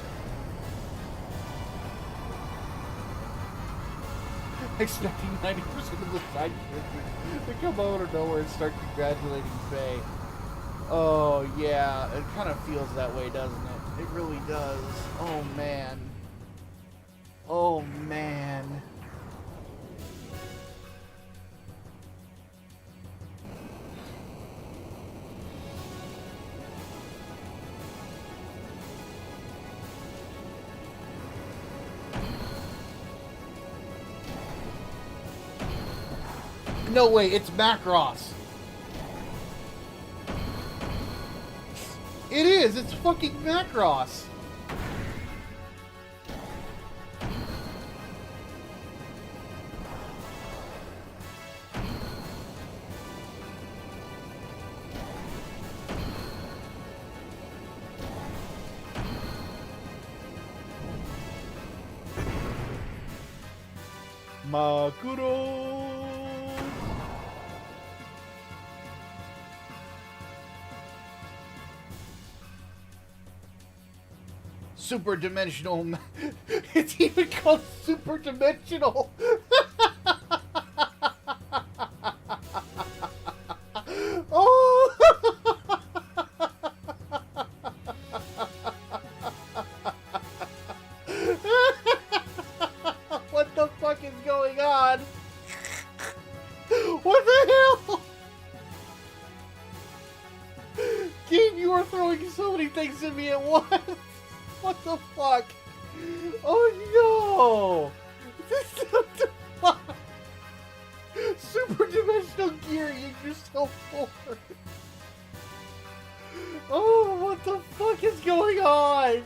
Expecting 90% of the side characters to come out of nowhere and start congratulating Faye. Oh, yeah, it kind of feels that way, doesn't it? It really does. Oh, man. Oh, man. No way, it's Macross. It is, it's fucking Macross. Makuro. Super dimensional. It's even called super dimensional. Oh. What the fuck is going on? What the hell? Game, you are throwing so many things at me at once. What the fuck? Oh no! This is what the fuck? Super dimensional gear, you're so forward. Oh, what the fuck is going on?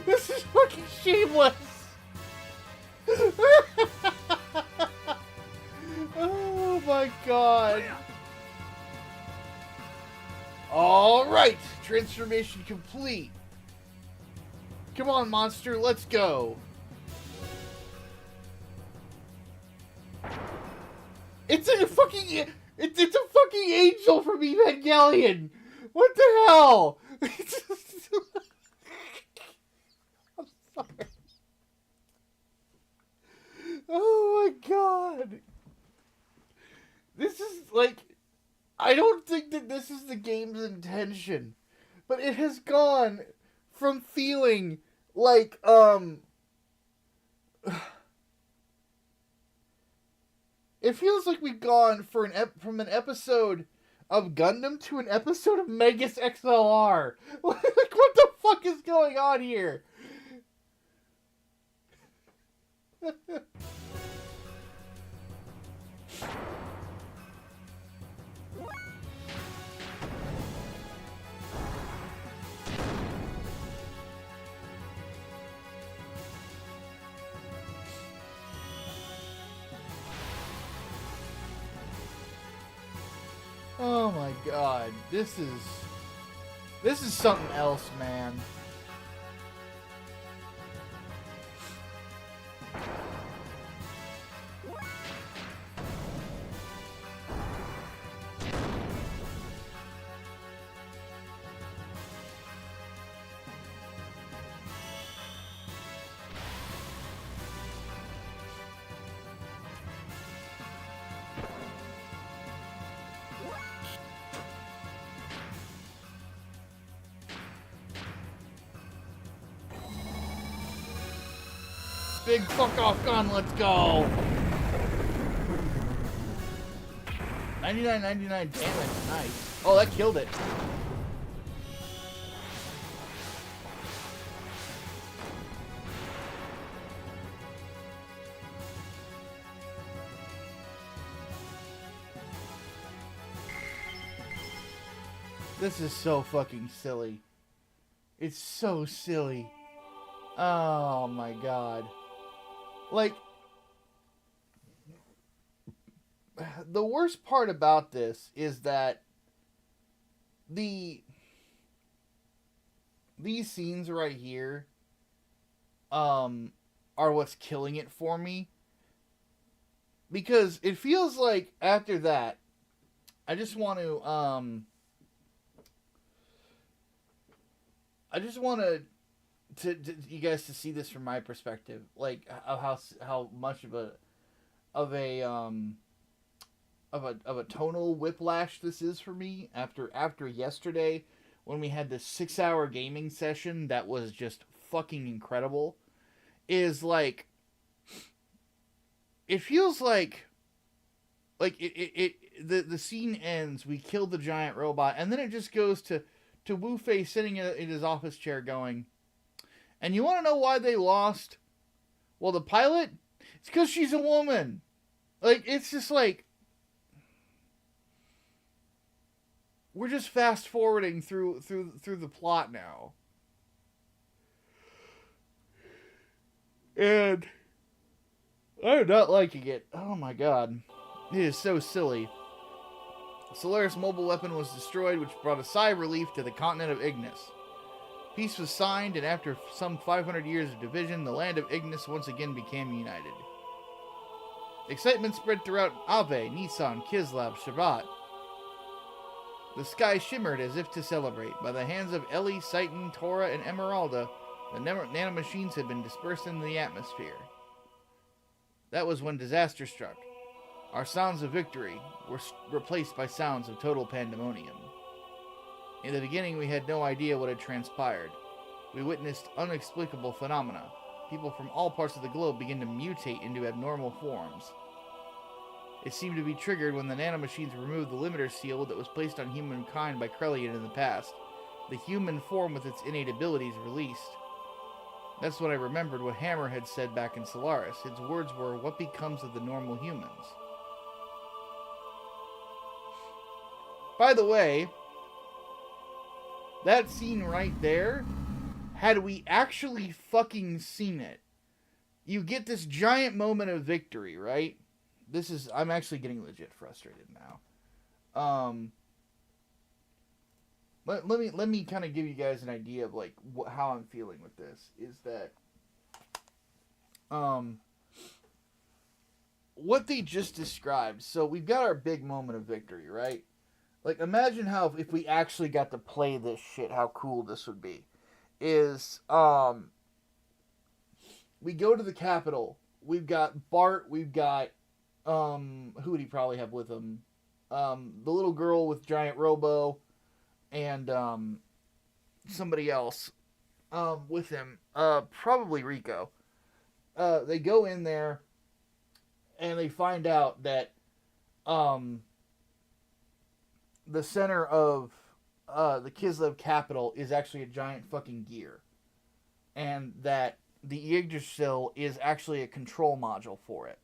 This is fucking shameless. Oh my god. Alright, transformation complete. Come on, monster, let's go. It's a fucking angel from Evangelion. What the hell? I'm sorry. Oh my god. This is like, I don't think that this is the game's intention, but it has gone from feeling like, it feels like we've gone from an episode of Gundam to an episode of Megas XLR. Like, what the fuck is going on here? Oh my god, this is something else, man. Big fuck off gun, let's go. 99.99 damage, nice. Oh, that killed it. This is so fucking silly. It's so silly. Oh my god. Like, the worst part about this is that these scenes right here are what's killing it for me, because it feels like after that I just want to you guys to see this from my perspective, like how much of a tonal whiplash this is for me after yesterday, when we had this 6-hour gaming session that was just fucking incredible. Is like, it feels like the scene ends, we kill the giant robot, and then it just goes to Wu Fei sitting in his office chair going, and you want to know why they lost? Well, the pilot? It's because she's a woman. Like, it's just like, we're just fast forwarding through the plot now. And I'm not liking it. Oh my god. It is so silly. Solaris' mobile weapon was destroyed, which brought a sigh of relief to the continent of Ignis. Peace was signed, and after some 500 years of division, the land of Ignis once again became united. Excitement spread throughout Ave, Nisan, Kislev, Shabbat. The sky shimmered as if to celebrate. By the hands of Eli, Satan, Torah, and Emeralda, the nanomachines had been dispersed into the atmosphere. That was when disaster struck. Our sounds of victory were replaced by sounds of total pandemonium. In the beginning, we had no idea what had transpired. We witnessed unexplicable phenomena. People from all parts of the globe began to mutate into abnormal forms. It seemed to be triggered when the nanomachines removed the limiter seal that was placed on humankind by Krellian in the past. The human form with its innate abilities released. That's when I remembered what Hammer had said back in Solaris. His words were, "What becomes of the normal humans?" By the way, that scene right there, had we actually fucking seen it, you get this giant moment of victory, right? I'm actually getting legit frustrated now. Let me kind of give you guys an idea of like how I'm feeling with this. Is that what they just described? So we've got our big moment of victory, right? Like imagine how if we actually got to play this shit, how cool this would be. Is we go to the Capitol. We've got Bart. We've got who would he probably have with him? The little girl with giant robo, and somebody else with him. Probably Rico. They go in there, and they find out that the center of the Kislev capital is actually a giant fucking gear, and that the Yggdrasil is actually a control module for it.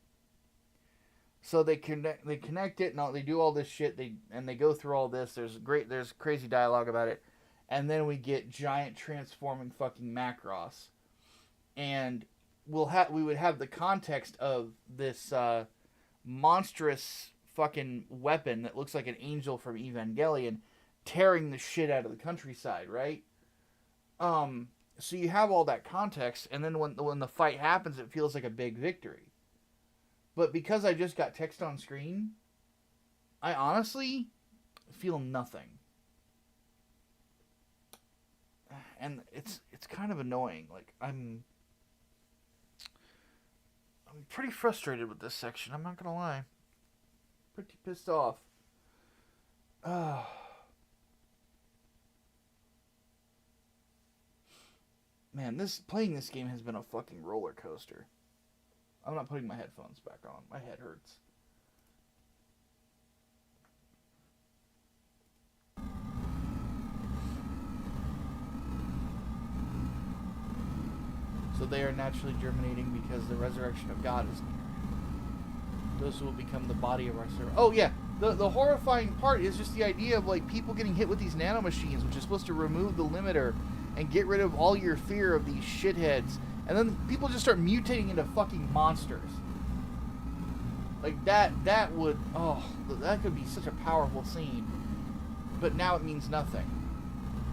So they connect it, and they do all this shit. They go through all this. There's crazy dialogue about it, and then we get giant transforming fucking Macross, and we would have the context of this monstrous fucking weapon that looks like an angel from Evangelion tearing the shit out of the countryside, right? So you have all that context, and then when the fight happens, it feels like a big victory. But because I just got text on screen, I honestly feel nothing. And it's kind of annoying. Like I'm pretty frustrated with this section, I'm not gonna lie. Pretty pissed off. Man, playing this game has been a fucking roller coaster. I'm not putting my headphones back on. My head hurts. So they are naturally germinating because the resurrection of God is near. Those who will become the body of our servant. Oh yeah, the horrifying part is just the idea of like people getting hit with these nanomachines, which is supposed to remove the limiter and get rid of all your fear of these shitheads. And then people just start mutating into fucking monsters. Like that would, that could be such a powerful scene. But now it means nothing.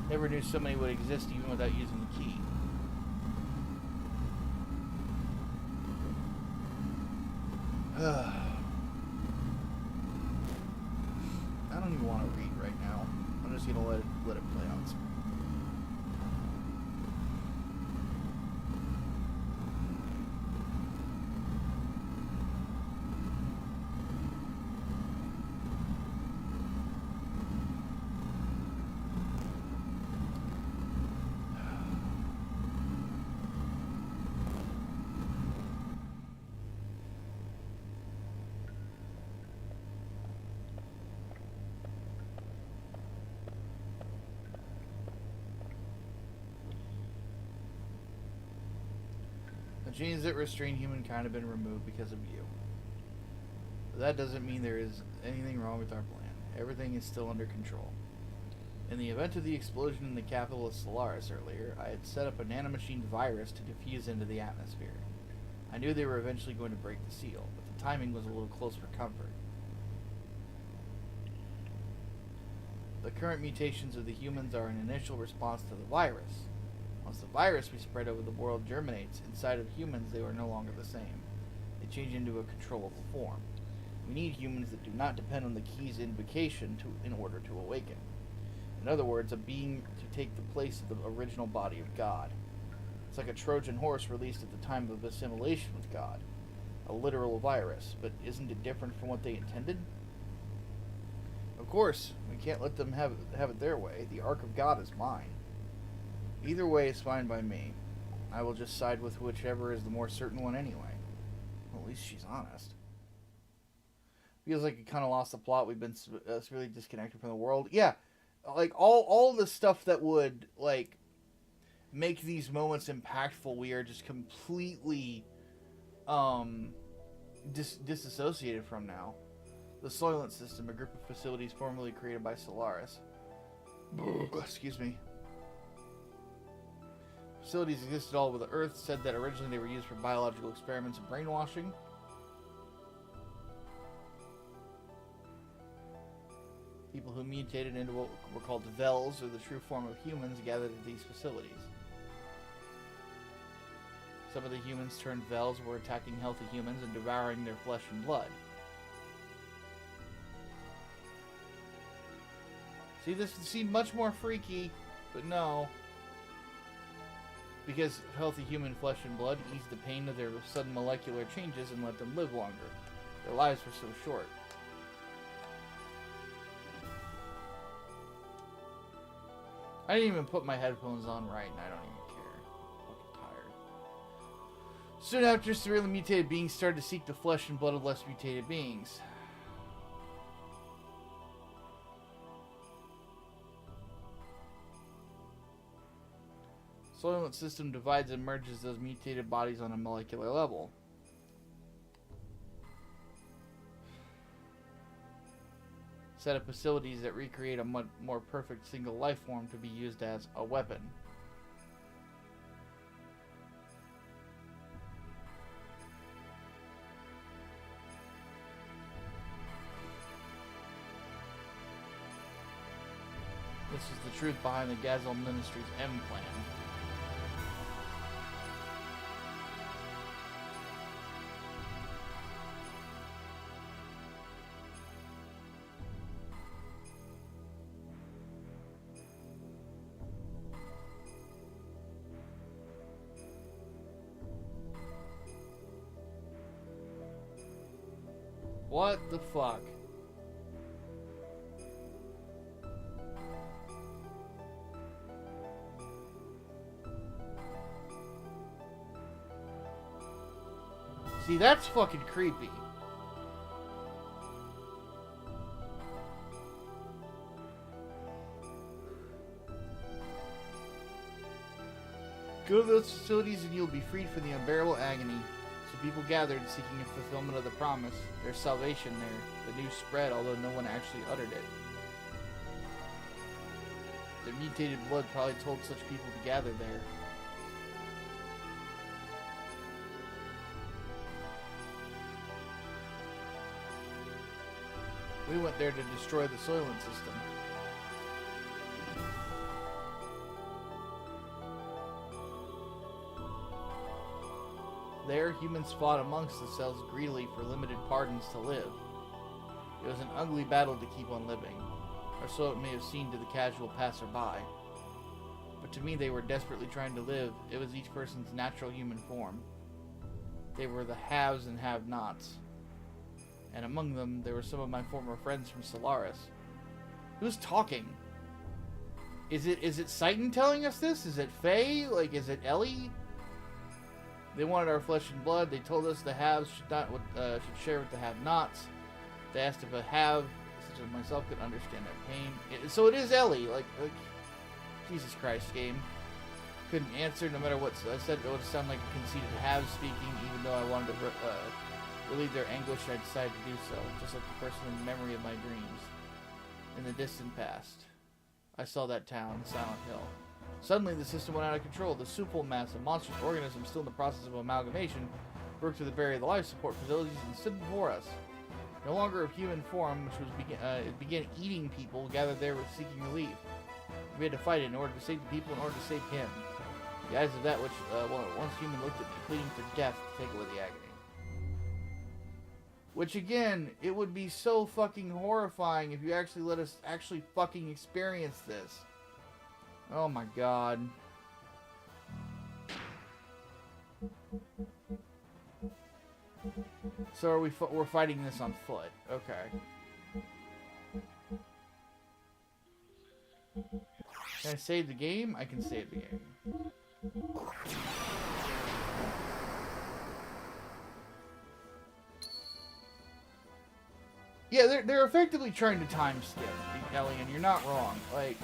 Never knew so many would exist even without using the key. I don't even want to read right now. I'm just gonna let it play on screen. The genes that restrain humankind have been removed because of you. But that doesn't mean there is anything wrong with our plan. Everything is still under control. In the event of the explosion in the capital of Solaris earlier, I had set up a nanomachine virus to diffuse into the atmosphere. I knew they were eventually going to break the seal, but the timing was a little close for comfort. The current mutations of the humans are an initial response to the virus. Once the virus we spread over the world germinates inside of humans, they are no longer the same. They change into a controllable form. We need humans that do not depend on the key's invocation in order to awaken. In other words, a being to take the place of the original body of God. It's like a Trojan horse released at the time of assimilation with God. A literal virus, but isn't it different from what they intended? Of course, we can't let them have it their way. The Ark of God is mine. Either way is fine by me. I will just side with whichever is the more certain one anyway. Well, at least she's honest. Feels like it kind of lost the plot. We've been really disconnected from the world. Yeah, like all the stuff that would like make these moments impactful, we are just completely disassociated from now. The Soilent system, a group of facilities formerly created by Solaris. Excuse me. Facilities existed all over the Earth. Said that originally they were used for biological experiments and brainwashing. People who mutated into what were called Vels, or the true form of humans, gathered at these facilities. Some of the humans turned Vels were attacking healthy humans and devouring their flesh and blood. See, this seemed much more freaky, but no. Because healthy human flesh and blood eased the pain of their sudden molecular changes and let them live longer. Their lives were so short. I didn't even put my headphones on right, and I don't even care. I'm fucking tired. Soon after, severely mutated beings started to seek the flesh and blood of less mutated beings. Soilent system divides and merges those mutated bodies on a molecular level. Set of facilities that recreate a much more perfect single life form to be used as a weapon. This is the truth behind the Gazelle Ministry's M plan. What the fuck? See, that's fucking creepy. Go to those facilities and you'll be freed from the unbearable agony. So people gathered, seeking a fulfillment of the promise. There's salvation there. The news spread, although no one actually uttered it. Their mutated blood probably told such people to gather there. We went there to destroy the Soilent system. There, humans fought amongst themselves greedily for limited pardons to live. It was an ugly battle to keep on living, or so it may have seemed to the casual passerby. But to me, they were desperately trying to live. It was each person's natural human form. They were the haves and have-nots. And among them, there were some of my former friends from Solaris. Who's talking? Is it Soilent telling us this? Is it Faye? Like, is it Ellie? They wanted our flesh and blood. They told us the haves should share with the have-nots. They asked if a have, such as myself, could understand their pain. So it is Ellie. Like Jesus Christ, game. Couldn't answer no matter what I said. It would sound like a conceited have speaking, even though I wanted to relieve their anguish. I decided to do so, just like the person in the memory of my dreams. In the distant past, I saw that town, Silent Hill. Suddenly, the system went out of control. The supple mass of monstrous organisms still in the process of amalgamation broke through the barrier of the life support facilities and stood before us. No longer of human form, which was it began eating people gathered there with seeking relief. We had to fight it in order to save the people, in order to save him. The eyes of that which once human looked at me, pleading for death to take away the agony. Which again, it would be so fucking horrifying if you actually let us actually fucking experience this. Oh my god. So we're fighting this on foot. Okay. Can I save the game? I can save the game. Yeah, they're effectively trying to time skip, Ellie, and you're not wrong. Like,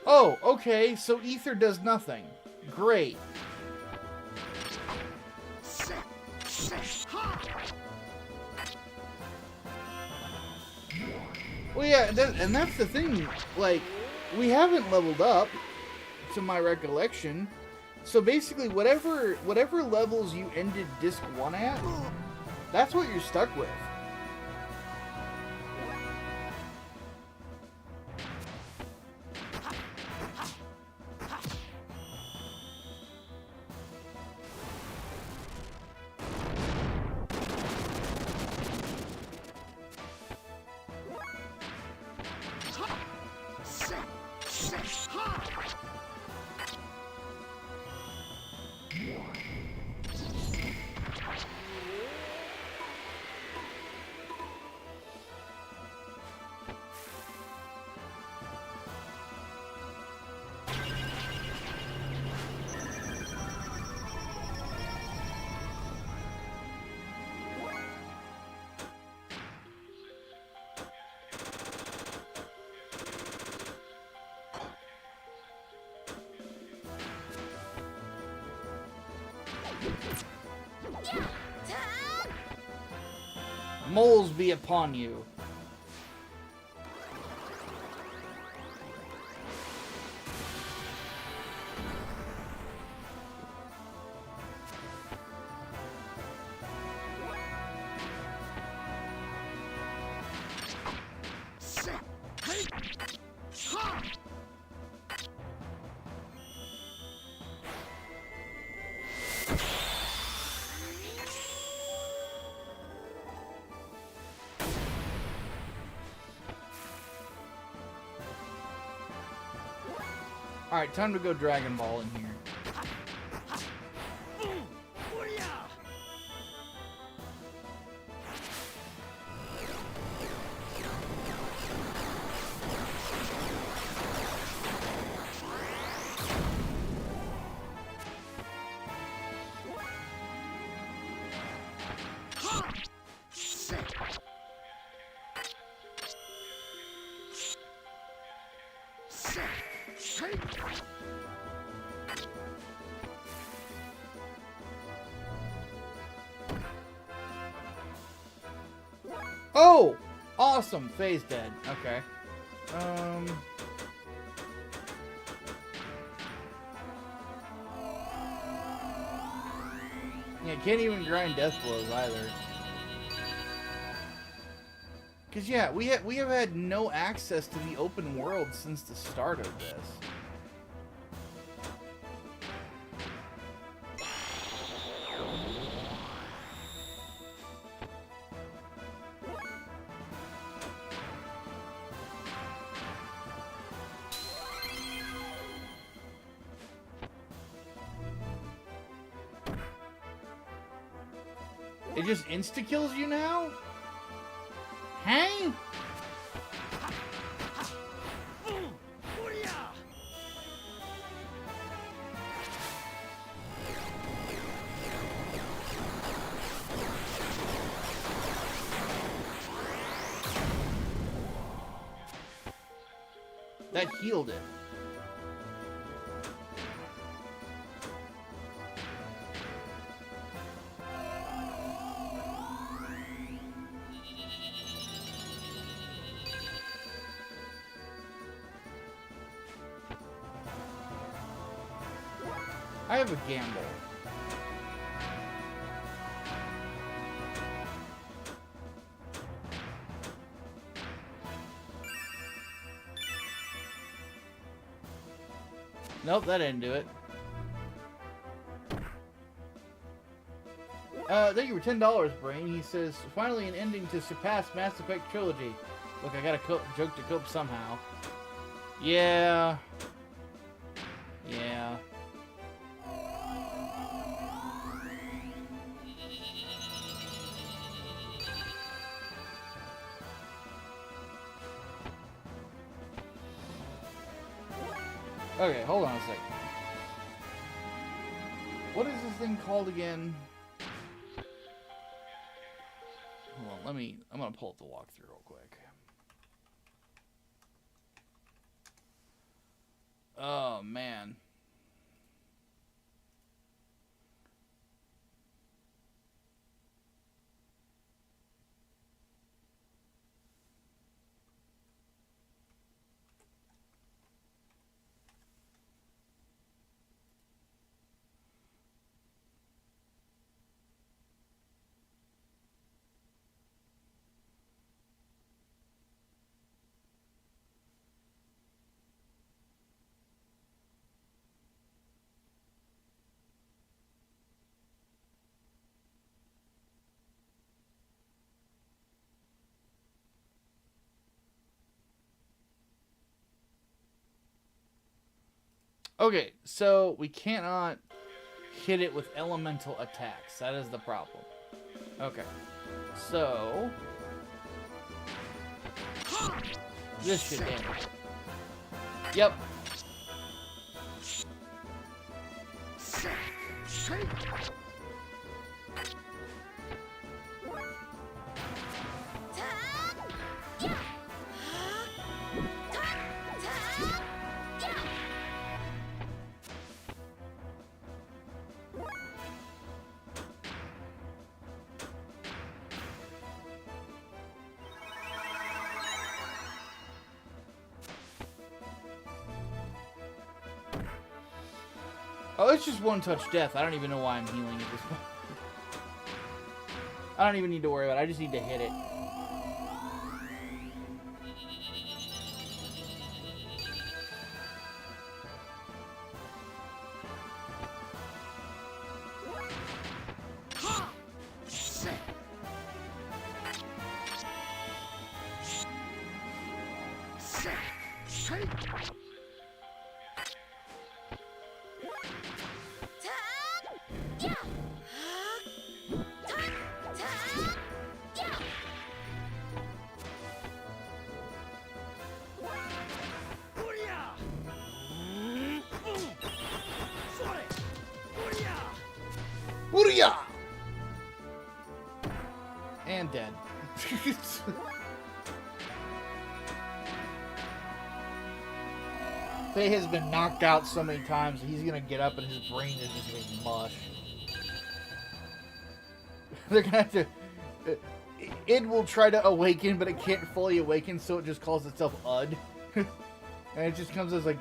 oh, okay, so ether does nothing. Great. Well, yeah, and that's the thing. Like, we haven't leveled up, to my recollection. So basically, whatever levels you ended Disc 1 at, that's what you're stuck with. Moles be upon you. Alright, time to go Dragon Ball in here. Oh! Awesome! Phase dead. Okay. Yeah, can't even grind death blows either. Cause yeah, we have had no access to the open world since the start of this. It just insta-kills you now? Hey? That healed it. I have a gamble. Nope, that didn't do it. Thank you for $10, Brain. He says, finally an ending to surpass Mass Effect Trilogy. Look, I got a joke to cope somehow. Yeah. Yeah. Okay, hold on a second. What is this thing called again? Hold on, I'm gonna pull up the walkthrough real quick. Oh, man. Okay, so we cannot hit it with elemental attacks. That is the problem. Okay, so this should damage it. Yep. Oh, it's just one-touch death. I don't even know why I'm healing at this point. I don't even need to worry about it. I just need to hit it. And dead. Faye has been knocked out so many times that he's gonna get up and his brain is just being mush. They're gonna have to... It will try to awaken, but it can't fully awaken, so it just calls itself UD. And it just comes as like...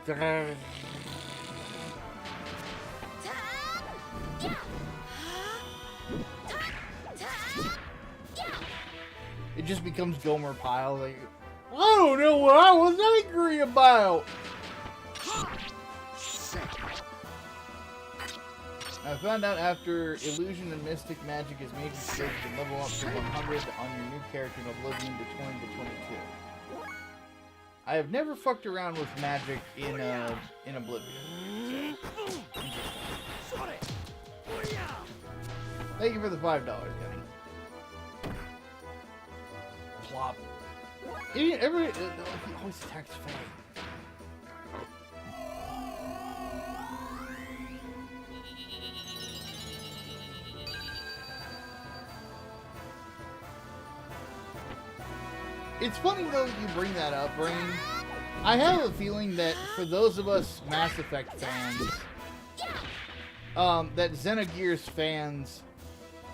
It just becomes Gomer Pyle. Like, I don't know what I was angry about. I found out after Illusion and Mystic Magic is made, you can level up to 100 on your new character in Oblivion to 20 to 22. I have never fucked around with magic in Oblivion. So, thank you for the $5, Gunny. plop. He always attacks Faye. It's funny though you bring that up, Brain. I have a feeling that for those of us Mass Effect fans, that Xenogears fans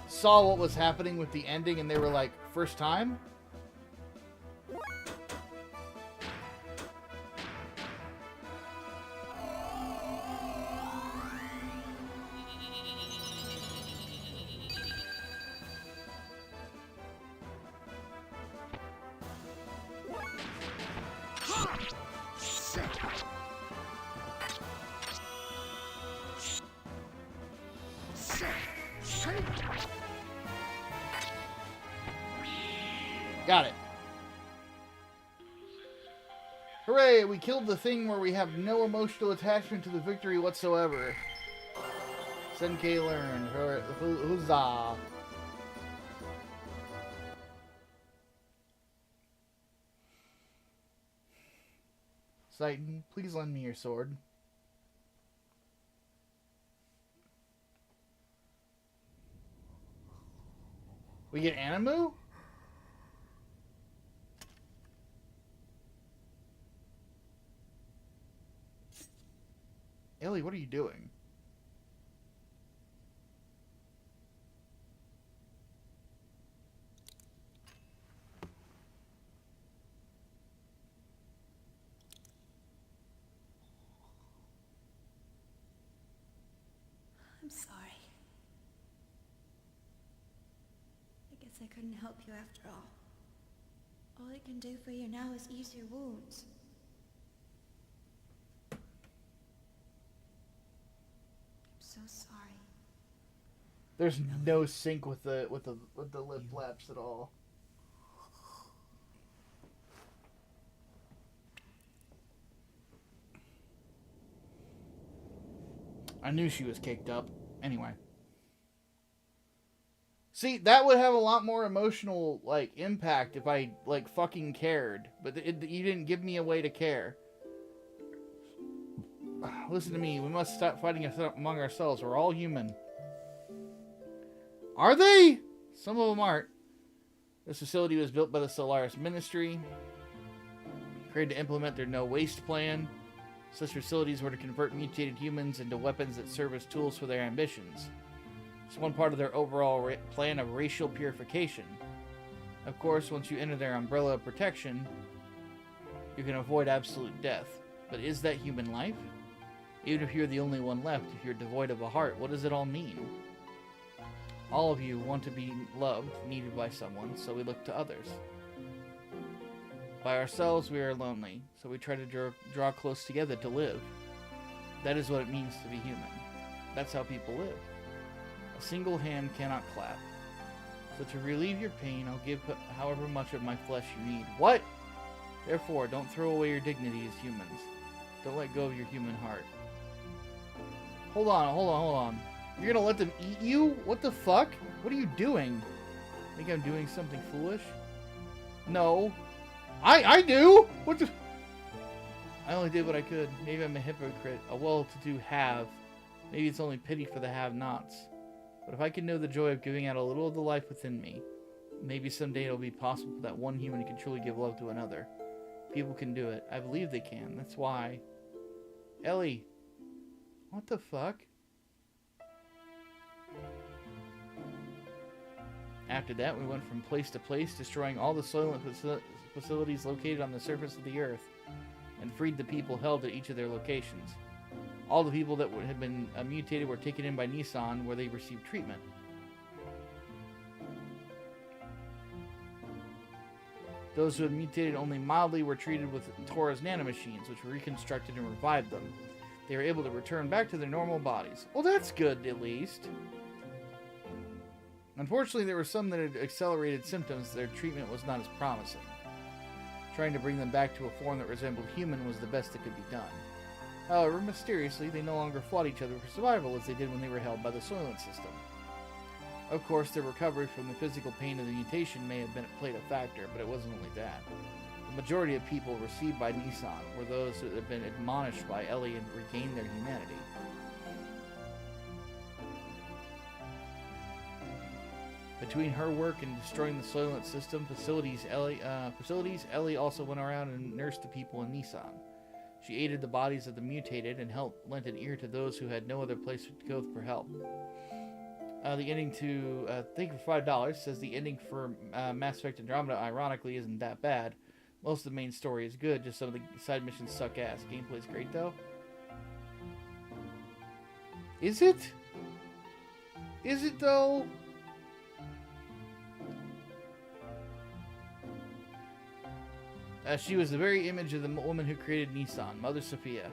saw what was happening with the ending and they were like, first time? Got it. Hooray, we killed the thing where we have no emotional attachment to the victory whatsoever. Senkei learned. Huzzah. Titan, please lend me your sword. We get Animu? Ellie, what are you doing? I'm sorry. I guess I couldn't help you after all. All I can do for you now is ease your wounds. So sorry. There's no sync with the lip flaps at all. I knew she was caked up. Anyway. See, that would have a lot more emotional, like, impact if I, like, fucking cared. But you didn't give me a way to care. Listen to me, we must stop fighting among ourselves. We're all human. Are they? Some of them aren't. This facility was built by the Solaris Ministry, created to implement their no-waste plan. Such facilities were to convert mutated humans into weapons that serve as tools for their ambitions. It's one part of their overall plan of racial purification. Of course, once you enter their umbrella of protection, you can avoid absolute death. But is that human life? Even if you're the only one left, if you're devoid of a heart, what does it all mean? All of you want to be loved, needed by someone, so we look to others. By ourselves, we are lonely, so we try to draw close together to live. That is what it means to be human. That's how people live. A single hand cannot clap. So to relieve your pain, I'll give however much of my flesh you need. What? Therefore, don't throw away your dignity as humans. Don't let go of your human heart. Hold on. You're gonna let them eat you? What the fuck? What are you doing? Think I'm doing something foolish? No. I do? What the... I only did what I could. Maybe I'm a hypocrite, a well-to-do have. Maybe it's only pity for the have-nots. But if I can know the joy of giving out a little of the life within me, maybe someday it'll be possible that one human can truly give love to another. People can do it. I believe they can. That's why. Ellie. What the fuck? After that, we went from place to place, destroying all the Soilent facilities located on the surface of the Earth, and freed the people held at each of their locations. All the people that had been mutated were taken in by Nissan, where they received treatment. Those who had mutated only mildly were treated with Tora's nanomachines, which reconstructed and revived them. They were able to return back to their normal bodies. Well, that's good, at least. Unfortunately, there were some that had accelerated symptoms. Their treatment was not as promising. Trying to bring them back to a form that resembled human was the best that could be done. However, mysteriously, they no longer fought each other for survival as they did when they were held by the Soilent system. Of course, their recovery from the physical pain of the mutation may have played a factor, but it wasn't only that. The majority of people received by Nissan were those that had been admonished by Ellie and regained their humanity. Between her work in destroying the Soilent system facilities, Ellie also went around and nursed the people in Nissan. She aided the bodies of the mutated and lent an ear to those who had no other place to go for help. The ending to thank you for $5 says the ending for Mass Effect Andromeda ironically isn't that bad. Most of the main story is good, just some of the side missions suck ass. Gameplay's great though. Is it? Is it though? She was the very image of the woman who created Nissan, Mother Sophia.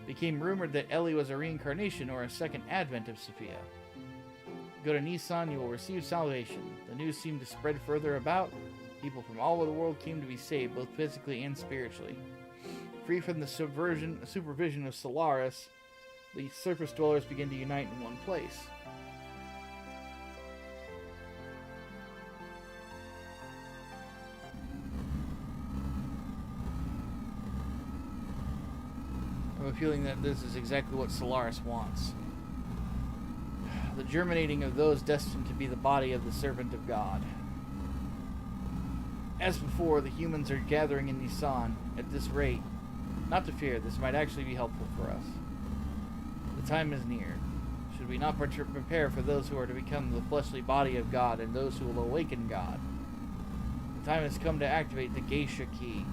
It became rumored that Ellie was a reincarnation or a second advent of Sophia. Go to Nissan, you will receive salvation. The news seemed to spread further about. People from all over the world came to be saved, both physically and spiritually. Free from the supervision of Solaris, the surface dwellers began to unite in one place. I have a feeling that this is exactly what Solaris wants. The germinating of those destined to be the body of the servant of God. As before, the humans are gathering in Nissan at this rate. Not to fear, this might actually be helpful for us. The time is near. Should we not prepare for those who are to become the fleshly body of God and those who will awaken God? The time has come to activate the Geisha key.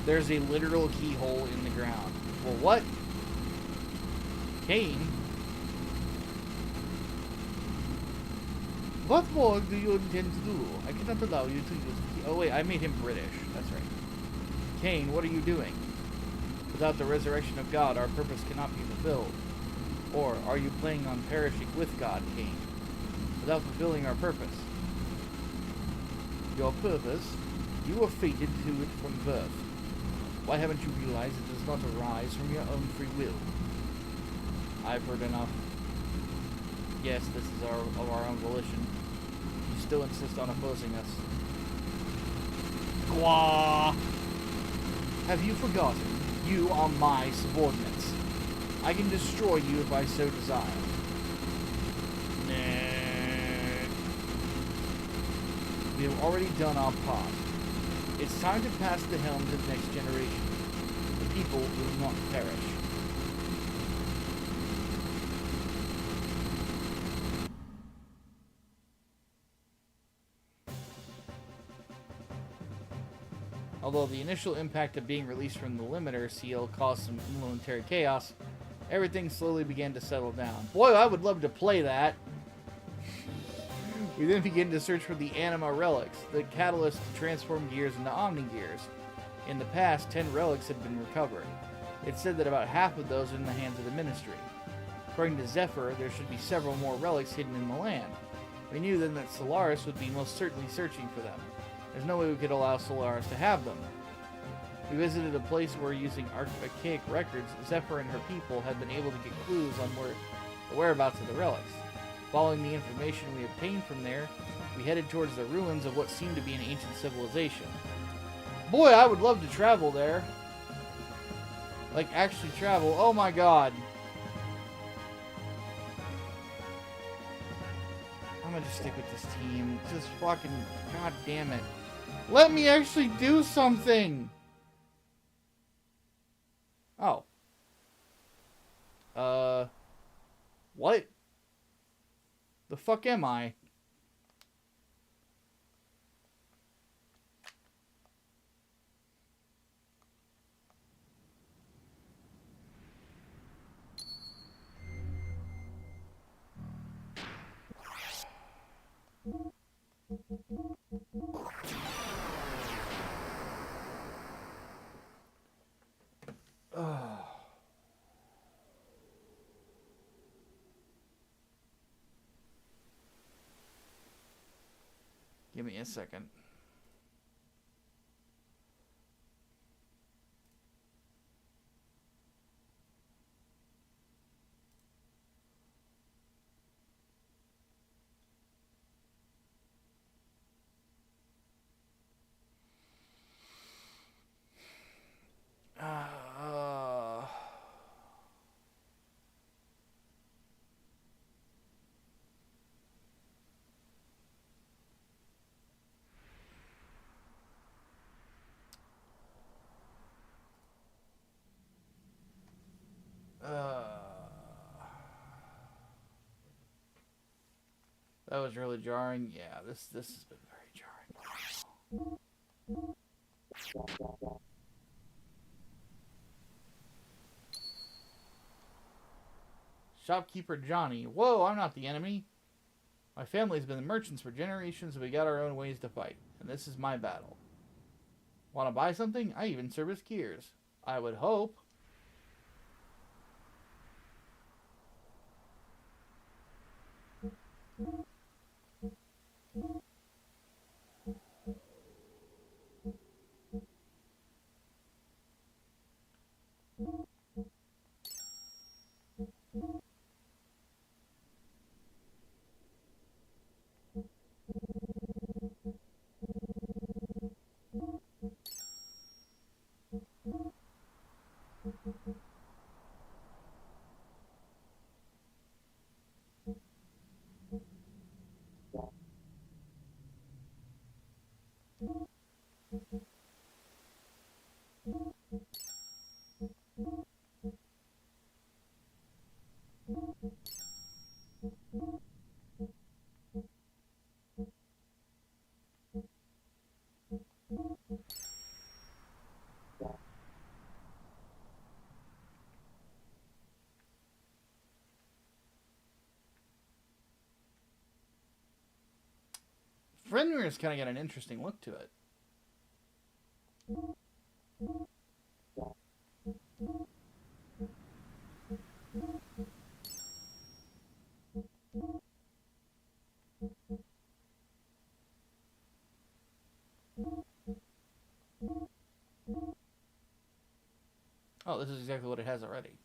There's a literal keyhole in the ground. Well, what? Kane? What more do you intend to do? I cannot allow you to use the key. Oh wait, I made him British. That's right. Kane, what are you doing? Without the resurrection of God, our purpose cannot be fulfilled. Or, are you planning on perishing with God, Kane? Without fulfilling our purpose. Your purpose? You were fated to it from birth. Why haven't you realized it does not arise from your own free will? I've heard enough. Yes, this is of our own volition. You still insist on opposing us. Gwa! Have you forgotten? You are my subordinates. I can destroy you if I so desire. Nah. We have already done our part. It's time to pass the helm to the next generation. The people will not perish. Although the initial impact of being released from the limiter seal caused some momentary chaos, everything slowly began to settle down. Boy, I would love to play that. We then begin to search for the Anima Relics, the catalyst to transform gears into Omni-Gears. In the past, 10 relics had been recovered. It's said that about half of those are in the hands of the Ministry. According to Zephyr, there should be several more relics hidden in the land. We knew then that Solaris would be most certainly searching for them. There's no way we could allow Solaris to have them. We visited a place where, using archaic records, Zephyr and her people had been able to get clues on the whereabouts of the relics. Following the information we obtained from there, we headed towards the ruins of what seemed to be an ancient civilization. Boy, I would love to travel there. Like, actually travel. Oh my god. I'm gonna just stick with this team. Just fucking, god damn it. Let me actually do something! Oh. What? The fuck am I? Give me a second. That was really jarring. Yeah, this has been very jarring. Shopkeeper Johnny. Whoa, I'm not the enemy. My family's been the merchants for generations, and we got our own ways to fight. And this is my battle. Want to buy something? I even service gears. I would hope. Fenrir's kind of got an interesting look to it. Oh, this is exactly what it has already.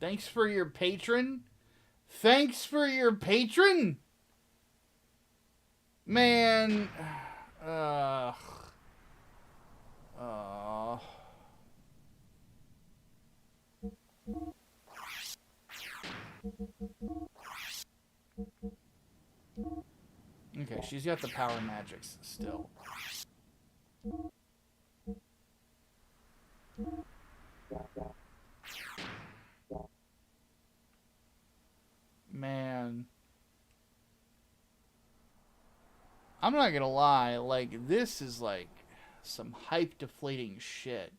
Thanks for your patron? Thanks for your patron? Man. Okay, she's got the power magics still. Man. I'm not gonna lie, like, this is like some hype deflating shit.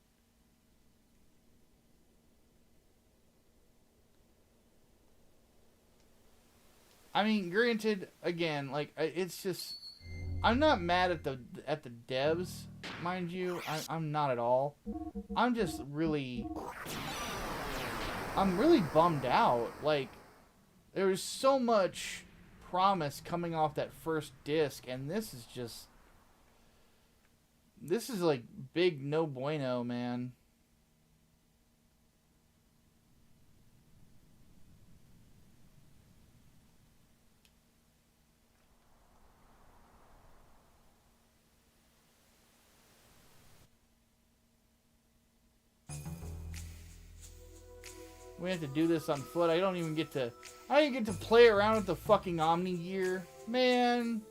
I mean, granted, again, like, it's just, I'm not mad at the devs, mind you. I'm not at all. I'm just really, I'm really bummed out. Like, there was so much promise coming off that first disc, and this is just, this is like big no bueno, man. We have to do this on foot. I don't even get to play around with the fucking Omni gear. Man.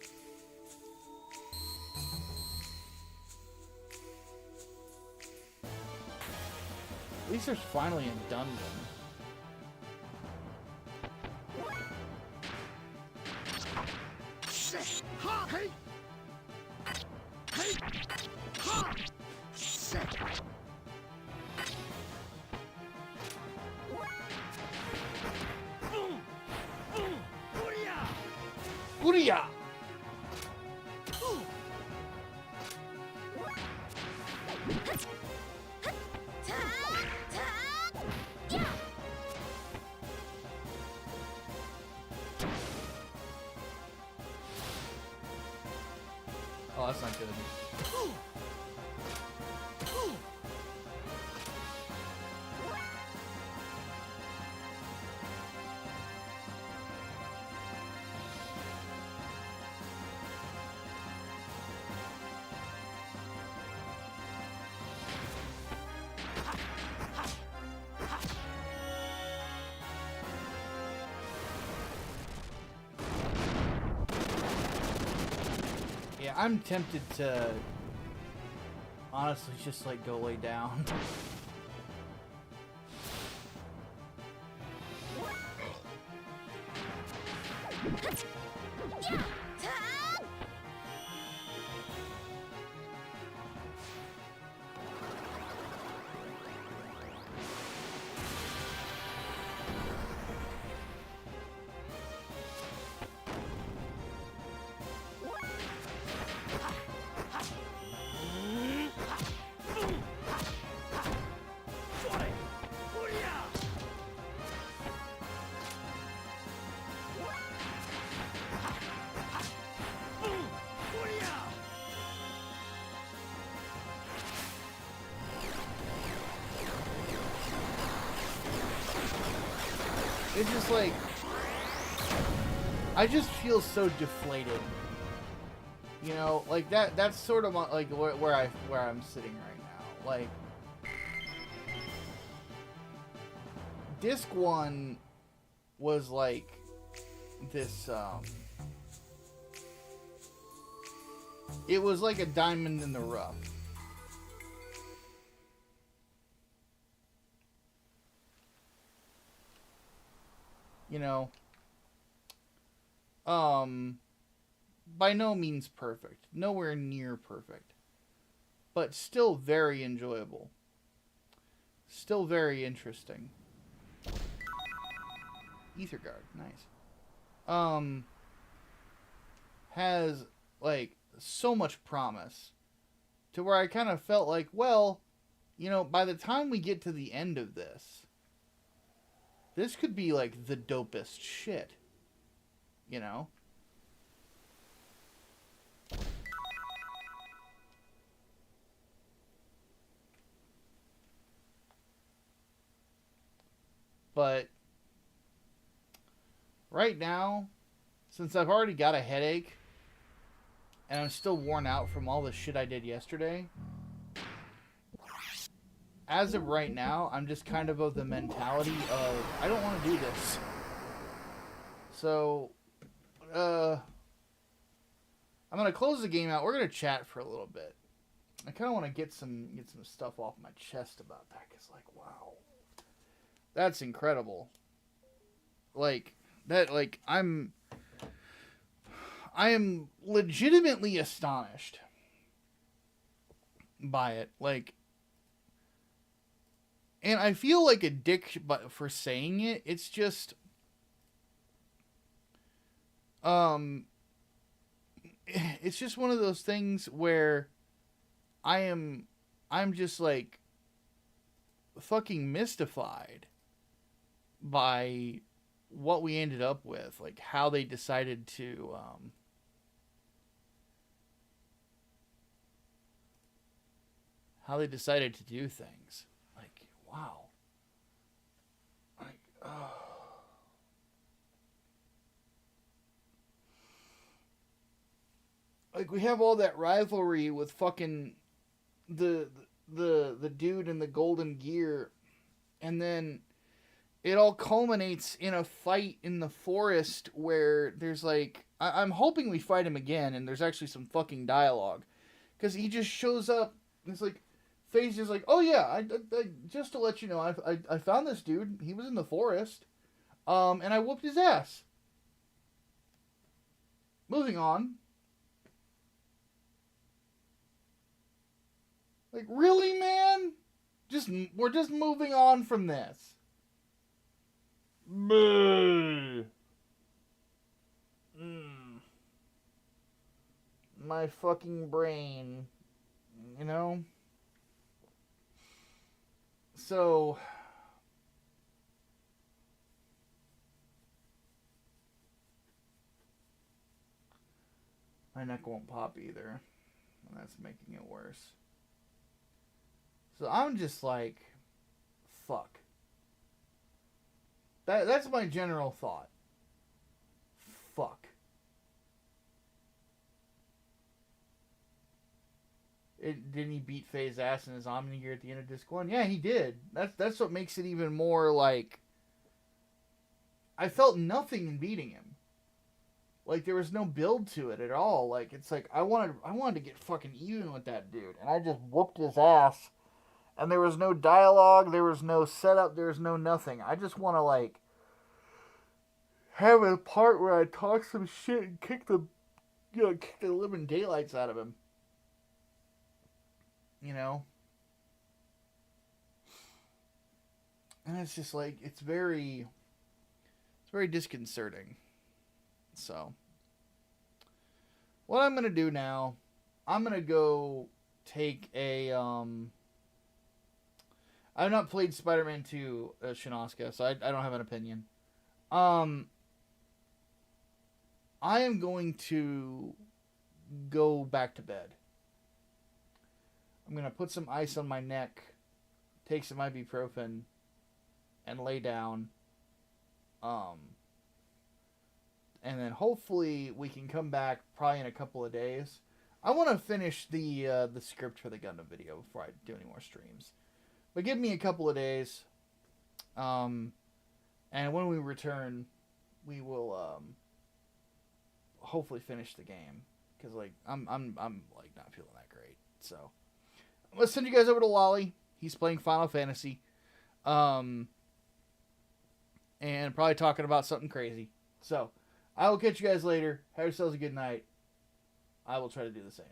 At least there's finally a dungeon. Booyah! Oh, that's not good. Yeah, I'm tempted to honestly just like go lay down. It's just like, I just feel so deflated. You know, like that's sort of like where I'm sitting right now. Like, disc 1 was like this it was like a diamond in the rough. You know, by no means perfect, nowhere near perfect, but still very enjoyable, still very interesting. Ether guard, nice. Has like so much promise to where I kind of felt like, well, you know, by the time we get to the end of this could be like the dopest shit, you know? But right now, since I've already got a headache and I'm still worn out from all the shit I did yesterday, as of right now, I'm just kind of the mentality of, I don't want to do this. So, I'm going to close the game out. We're going to chat for a little bit. I kind of want to get some stuff off my chest about that, because, like, wow. That's incredible. Like, that, like, I am legitimately astonished by it. Like, and I feel like a dick for saying it. It's just, it's just one of those things where I'm just like fucking mystified by what we ended up with, like how they decided to do things. Like, wow. Like, oh. Like, we have all that rivalry with fucking the dude in the golden gear, and then it all culminates in a fight in the forest where there's like, I'm hoping we fight him again and there's actually some fucking dialogue, because he just shows up and it's like, Faye's just like, oh yeah, I just to let you know, I found this dude, he was in the forest, and I whooped his ass. Moving on. Like, really, man? We're just moving on from this. My fucking brain. You know? So, my neck won't pop either. And that's making it worse. So I'm just like, fuck. That's my general thought. Fuck. Didn't he beat Faye's ass in his Omni Gear at the end of Disc 1? Yeah, he did. That's what makes it even more like, I felt nothing in beating him. Like, there was no build to it at all. Like, it's like I wanted to get fucking even with that dude, and I just whooped his ass. And there was no dialogue, there was no setup, there was no nothing. I just want to, like, have a part where I talk some shit and kick the living daylights out of him. You know? And it's just like, it's very disconcerting. So, what I'm going to do now, I'm going to go take a, I've not played Spider-Man 2 Shinosuke, so I don't have an opinion. I am going to go back to bed. I'm going to put some ice on my neck, take some ibuprofen, and lay down. And then hopefully we can come back probably in a couple of days. I want to finish the script for the Gundam video before I do any more streams. But give me a couple of days, and when we return, we will hopefully finish the game, because like I'm like not feeling that great. So I'm gonna send you guys over to Lolly. He's playing Final Fantasy, and probably talking about something crazy. So I will catch you guys later. Have yourselves a good night. I will try to do the same.